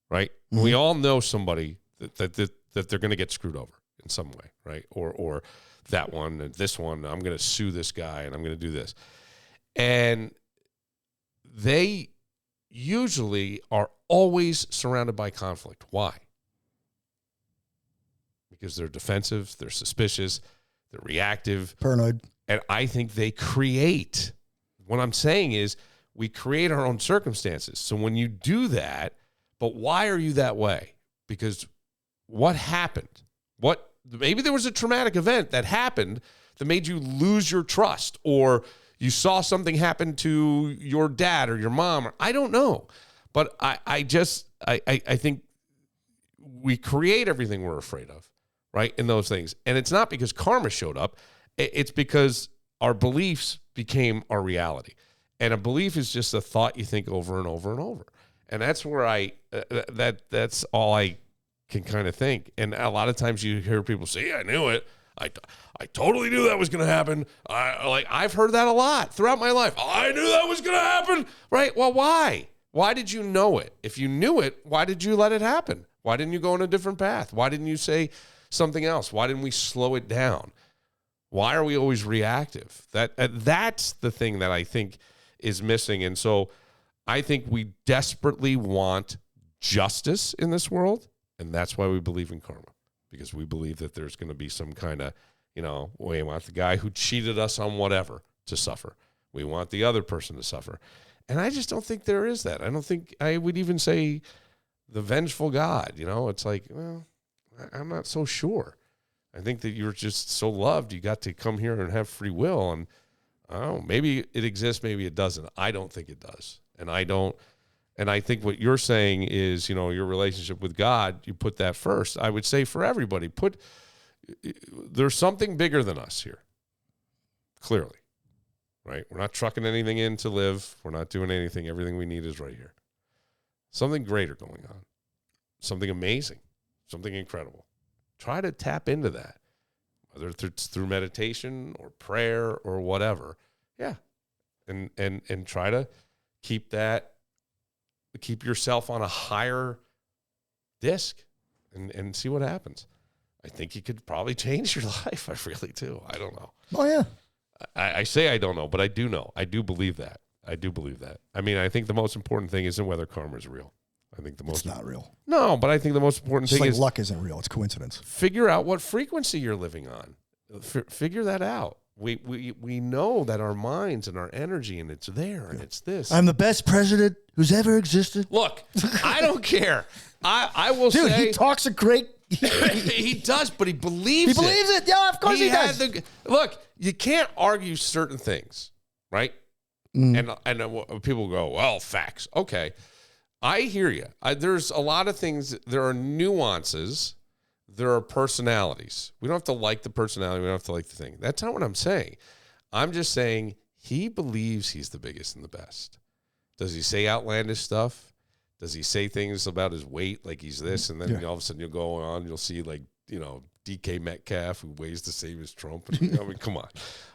right? Mm-hmm. We all know somebody that they're going to get screwed over in some way, right? Or that one and this one, I'm going to sue this guy and I'm going to do this. And they usually are always surrounded by conflict. Why? Because they're defensive, they're suspicious, they're reactive. Paranoid. And I think they create. What I'm saying is we create our own circumstances. So when you do that, but why are you that way? Because what happened? Maybe there was a traumatic event that happened that made you lose your trust, or you saw something happen to your dad or your mom. I don't know. But I think we create everything we're afraid of, right, in those things. And it's not because karma showed up. It's because our beliefs became our reality. And a belief is just a thought you think over and over and over. And that's where that's all I can kind of think. And a lot of times you hear people say, I knew it. I totally knew that was going to happen. I've heard that a lot throughout my life. I knew that was going to happen. Right? Well, why? Why did you know it? If you knew it, why did you let it happen? Why didn't you go on a different path? Why didn't you say something else? Why didn't we slow it down? Why are we always reactive? That's the thing that I think is missing. And so I think we desperately want justice in this world, and that's why we believe in karma, because we believe that there's going to be some kind of, we want the guy who cheated us on whatever to suffer. We want the other person to suffer. And I just don't think there is that. I don't think I would even say the vengeful God, it's like, well, I'm not so sure. I think that you're just so loved. You got to come here and have free will. And I don't know, maybe it exists, maybe it doesn't. I don't think it does. And I think what you're saying is, your relationship with God, you put that first. I would say for everybody, there's something bigger than us here. Clearly, right? We're not trucking anything in to live. We're not doing anything. Everything we need is right here. Something greater going on. Something amazing. Something incredible. Try to tap into that, whether it's through meditation or prayer or whatever. Yeah. And try to keep yourself on a higher disc and see what happens. I think you could probably change your life. I really do. I don't know. Oh, yeah. I say I don't know, but I do know. I do believe that. I mean, I think the most important thing isn't whether karma is real. I think it's not real. No, but I think the most important thing is luck isn't real. It's coincidence. Figure out what frequency you're living on. Figure that out. We know that our minds and our energy, and it's there, and it's this. I'm the best president who's ever existed. Look, I don't care. I will say. Dude, he talks a great. He does, but he believes it. He believes it. Yeah, of course he does. Look, you can't argue certain things, right? And people go, well, facts. Okay. I hear you. There's a lot of things. There are nuances there are personalities. We don't have to like the personality. We don't have to like the thing. That's not what I'm saying. I'm just saying he believes he's the biggest and the best. Does he say outlandish stuff? Does he say things about his weight, like he's this, and then all of a sudden you'll go on, you'll see like, DK Metcalf, who weighs the same as Trump. And, I mean, come on,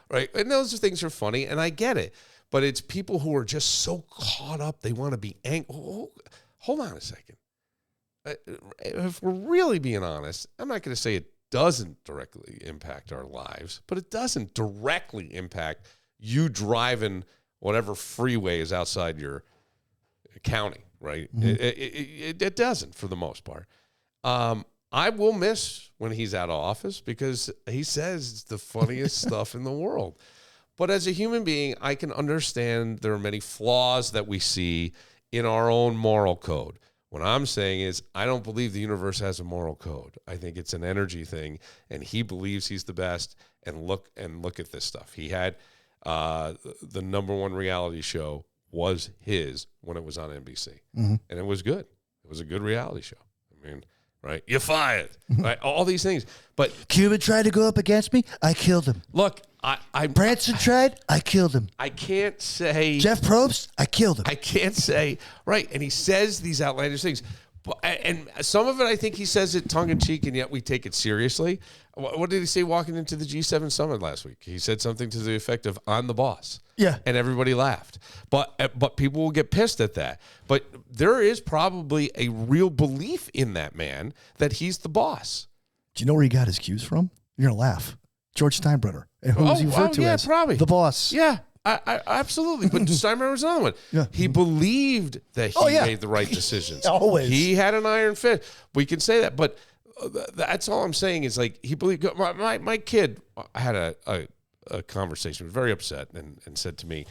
right? And those things are funny, and I get it. But it's people who are just so caught up, they want to be angry. Oh, hold on a second. If we're really being honest, I'm not going to say it doesn't directly impact our lives, but it doesn't directly impact you driving whatever freeway is outside your county, right? Mm-hmm. It doesn't, for the most part. I will miss when he's out of office because he says it's the funniest stuff in the world. But as a human being, I can understand there are many flaws that we see in our own moral code. What I'm saying is I don't believe the universe has a moral code. I think it's an energy thing, and he believes he's the best. And look at this stuff. He had the number one reality show was his when it was on NBC, and it was good. It was a good reality show. I mean, right? You're fired. Right? All these things. But Cuba tried to go up against me. I killed him. Look, Branson tried. I killed him. I can't say Jeff Probst. I killed him. I can't say right. And he says these outlandish things, and some of it I think he says it tongue in cheek, and yet we take it seriously. What did he say walking into the G7 summit last week? He said something to the effect of "I'm the boss." Yeah, and everybody laughed. But people will get pissed at that. But there is probably a real belief in that man that he's the boss. Do you know where he got his cues from? You're gonna laugh. George Steinbrenner. And who was he referred to as? Probably. The boss. Yeah, I absolutely. But Steinbrenner was another one. Yeah. He believed that he made the right decisions. Always. He had an iron fist. We can say that. But that's all I'm saying is like he believed. My kid had a conversation, was very upset, and said to me,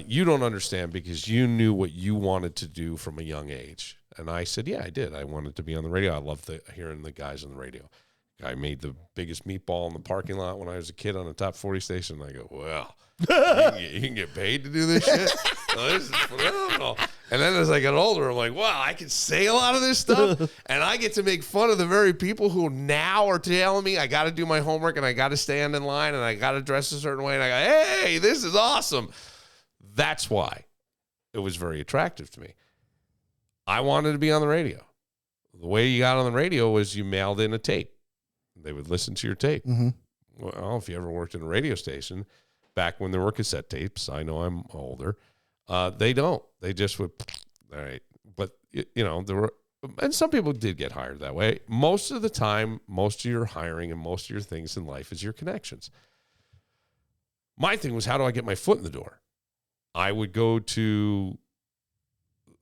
you don't understand because you knew what you wanted to do from a young age. And I said, yeah, I did. I wanted to be on the radio. I loved hearing the guys on the radio. I made the biggest meatball in the parking lot when I was a kid on a top 40 station. And I go, well, you can get paid to do this shit? Oh, this is phenomenal. And then as I got older, I'm like, wow, I can say a lot of this stuff. And I get to make fun of the very people who now are telling me I got to do my homework and I got to stand in line and I got to dress a certain way. And I go, hey, this is awesome. That's why it was very attractive to me. I wanted to be on the radio. The way you got on the radio was you mailed in a tape. They would listen to your tape. Mm-hmm. Well, if you ever worked in a radio station, back when there were cassette tapes, I know I'm older, they don't. They just would, all right. But, there were, and some people did get hired that way. Most of the time, most of your hiring and most of your things in life is your connections. My thing was, how do I get my foot in the door? I would go to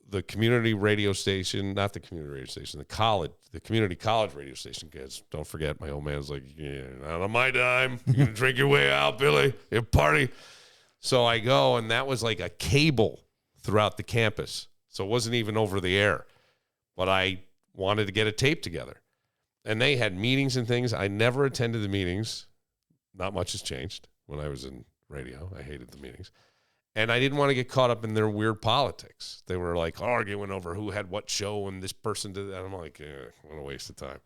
the community radio station, not the community radio station, the community college radio station, because don't forget, my old man was like, yeah, not on my dime. You're going to drink your way out, Billy. You party. So I go, and that was like a cable throughout the campus. So it wasn't even over the air. But I wanted to get a tape together. And they had meetings and things. I never attended the meetings. Not much has changed when I was in radio. I hated the meetings. And I didn't want to get caught up in their weird politics. They were like arguing over who had what show and this person did that. And I'm like, what a waste of time.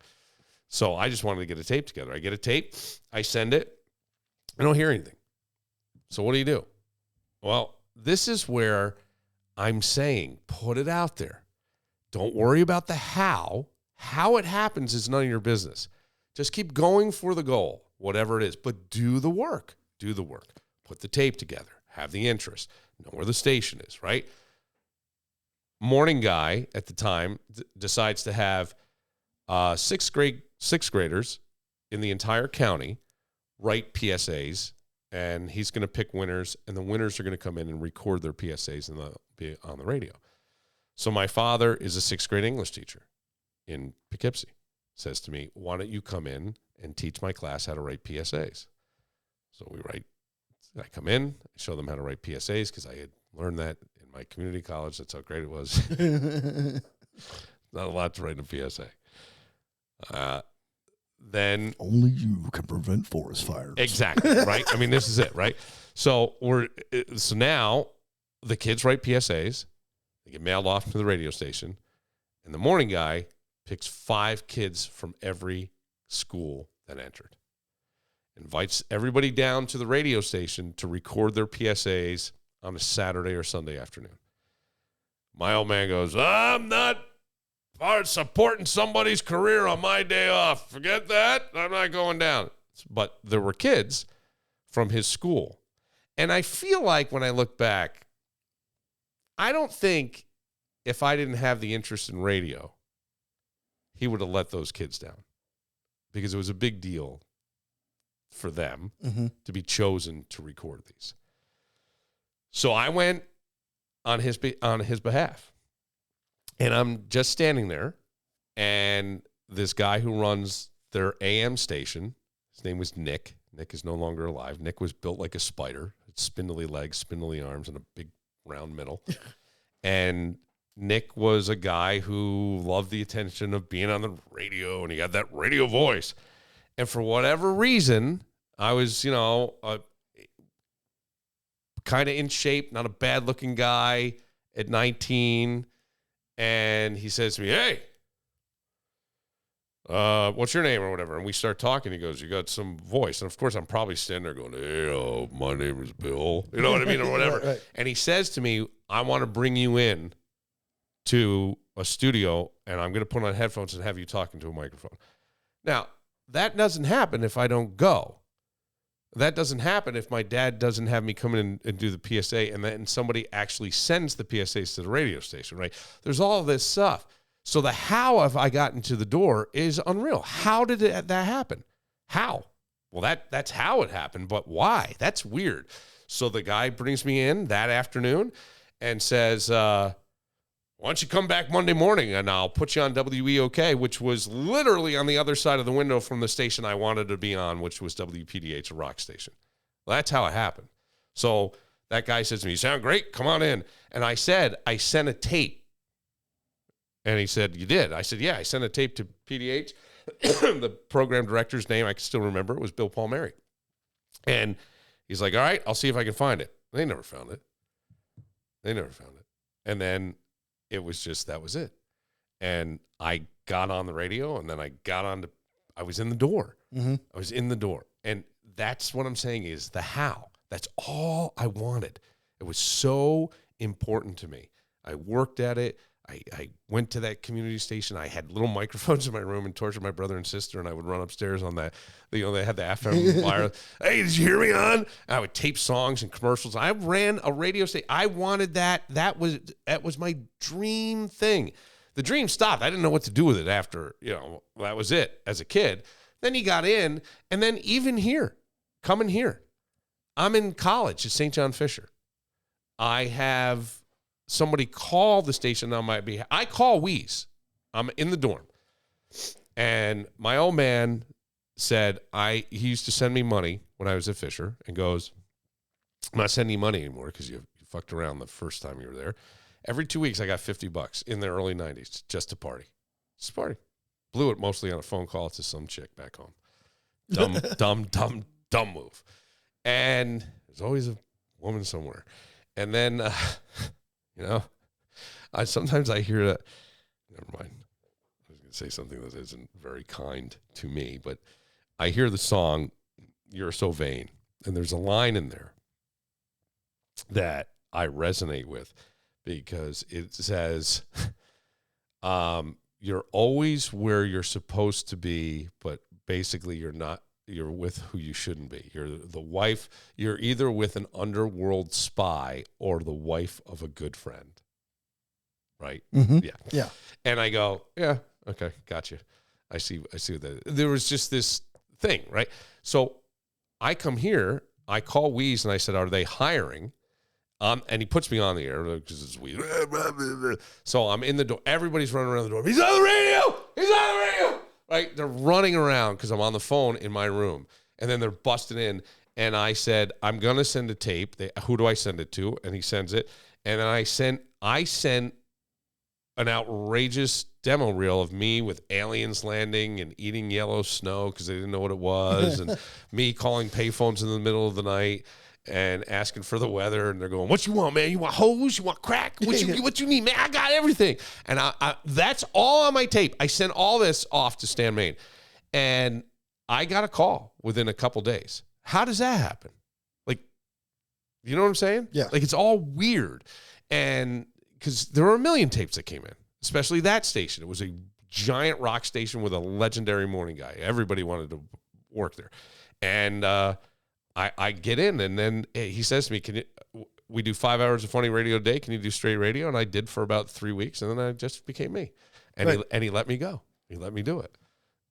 So I just wanted to get a tape together. I get a tape. I send it. I don't hear anything. So what do? Well, this is where I'm saying put it out there. Don't worry about the how. How it happens is none of your business. Just keep going for the goal, whatever it is. But do the work. Do the work. Put the tape together. Have the interest, know where the station is, right? Morning guy at the time decides to have sixth graders in the entire county write PSAs, and he's going to pick winners, and the winners are going to come in and record their PSAs and they'll be on the radio. So my father is a sixth grade English teacher in Poughkeepsie. Says to me, why don't you come in and teach my class how to write PSAs? So we write. I come in, I show them how to write PSAs because I had learned that in my community college. That's how great it was. Not a lot to write in a PSA. Then only you can prevent forest fires. Exactly, right? I mean, this is it, right? So now the kids write PSAs. They get mailed off to the radio station. And the morning guy picks 5 kids from every school that entered, invites everybody down to the radio station to record their PSAs on a Saturday or Sunday afternoon. My old man goes, I'm not supporting somebody's career on my day off. Forget that. I'm not going down. But there were kids from his school. And I feel like when I look back, I don't think if I didn't have the interest in radio, he would have let those kids down, because it was a big deal for them to be chosen to record these. So I went on his behalf, and I'm just standing there, and this guy who runs their AM station, his name was Nick. Nick is no longer alive. Nick was built like a spider, spindly legs, spindly arms, and a big round middle. And Nick was a guy who loved the attention of being on the radio, and he had that radio voice. And for whatever reason, I was, kind of in shape, not a bad-looking guy at 19. And he says to me, hey, what's your name or whatever? And we start talking. He goes, you got some voice. And, of course, I'm probably standing there going, hey, my name is Bill. You know what I mean, or whatever. Right. And he says to me, I want to bring you in to a studio, and I'm going to put on headphones and have you talking to a microphone. Now, that doesn't happen if I don't go. That doesn't happen if my dad doesn't have me come in and do the PSA, and then somebody actually sends the PSAs to the radio station, right? There's all of this stuff. So the how of I got into the door is unreal. How did that happen? How? Well, that's how it happened, but why? That's weird. So the guy brings me in that afternoon and says, why don't you come back Monday morning and I'll put you on WEOK, which was literally on the other side of the window from the station I wanted to be on, which was WPDH, a rock station. Well, that's how it happened. So that guy says to me, you sound great, come on in. And I said, I sent a tape. And he said, you did? I said, yeah, I sent a tape to PDH. The program director's name, I can still remember, it was Bill Palmieri. And he's like, all right, I'll see if I can find it. They never found it. And then it was just, that was it. And I got on the radio, and then I was in the door. I was in the door. And that's what I'm saying is the how. That's all I wanted. It was so important to me. I worked at it. I went to that community station. I had little microphones in my room and tortured my brother and sister, and I would run upstairs on that. They had the FM wire. Hey, did you hear me on? And I would tape songs and commercials. I ran a radio station. I wanted that. That was my dream thing. The dream stopped. I didn't know what to do with it after, that was it as a kid. Then he got in, and then even here, coming here, I'm in college at St. John Fisher. I have somebody call the station on my behalf. I call Wheeze. I'm in the dorm. And my old man said, he used to send me money when I was at Fisher, and goes, I'm not sending you money anymore because you fucked around the first time you were there. Every 2 weeks, I got $50 in the early 90s just to party. Just party. Blew it mostly on a phone call to some chick back home. Dumb move. And there's always a woman somewhere. And then, sometimes I hear that. Never mind. I was going to say something that isn't very kind to me, but I hear the song, You're So Vain. And there's a line in there that I resonate with, because it says, you're always where you're supposed to be, but basically you're not. You're with who you shouldn't be. You're the wife. You're either with an underworld spy or the wife of a good friend. Right? Mm-hmm. Yeah. And I go, yeah, okay, gotcha. I see what that is. There was just this thing, right? So I come here, I call Wheeze, and I said, are they hiring? And he puts me on the air because it's Wheeze. So I'm in the door. Everybody's running around the door. He's on the radio! He's on the radio! Right? They're running around because I'm on the phone in my room. And then they're busting in. And I said, I'm going to send a tape. Who do I send it to? And he sends it. And then I sent an outrageous demo reel of me with aliens landing and eating yellow snow because they didn't know what it was. And me calling payphones in the middle of the night. and asking for the weather, and they're going, "What you want, man? You want hose? You want crack? What you need, man? I got everything." And I that's all on my tape. I sent all this off to Stan Main, and I got a call within a couple days. How does that happen? Like, you know what I'm saying? Yeah. Like, it's all weird, and because there were a million tapes that came in, especially that station. It was a giant rock station with a legendary morning guy. Everybody wanted to work there, and I get in, and then he says to me, we do 5 hours of funny radio a day. Can you do straight radio? And I did for about 3 weeks, and then I just became me. And he let me go. He let me do it.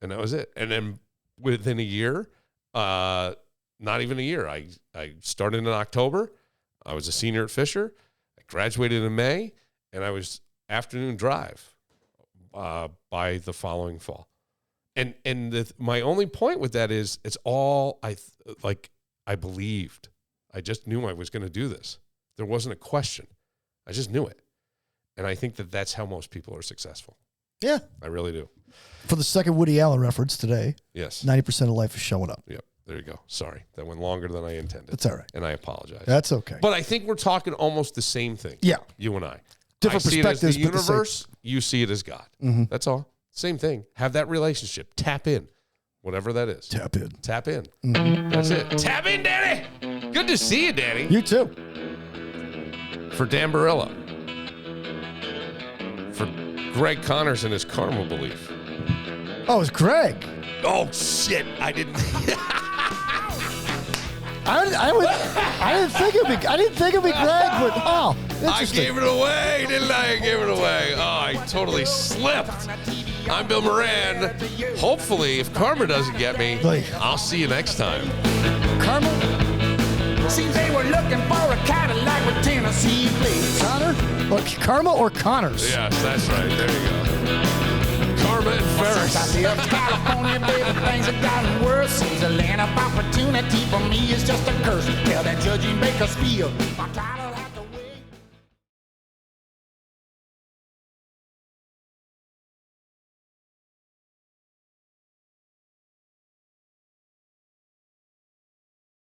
And that was it. And then within a year, not even a year, I started in October. I was a senior at Fisher. I graduated in May, and I was afternoon drive by the following fall. And my only point with that is it's all I believed. I just knew I was going to do this. There wasn't a question. I just knew it. And I think that that's how most people are successful. Yeah. I really do. For the second Woody Allen reference today, yes, 90% of life is showing up. Yep. There you go. Sorry. That went longer than I intended. That's all right. And I apologize. That's okay. But I think we're talking almost the same thing. Yeah. You and I. Different I see perspectives, it as the but the universe. You see it as God. Mm-hmm. That's all. Same thing. Have that relationship. Tap in. Whatever that is. Tap in. Tap in. Mm-hmm. That's it. Tap in, Danny. Good to see you, Danny. You too. For Dan Barilla. For Greg Connors and his karma belief. Oh, it's Greg. Oh, shit. I didn't. I didn't think it'd be Greg, but I interesting. gave it away, didn't I? I gave it away. Oh, I totally slipped. I'm Bill Moran. Hopefully, if karma doesn't get me, I'll see you next time. Karma? Seems they were looking for a Cadillac with Tennessee plates. Karma or Connors? Yes, that's right. There you go. Karma and Ferris. I left California, baby, things have gotten worse. Seems a land of opportunity for me is just a curse. Tell that judge in Bakersfield.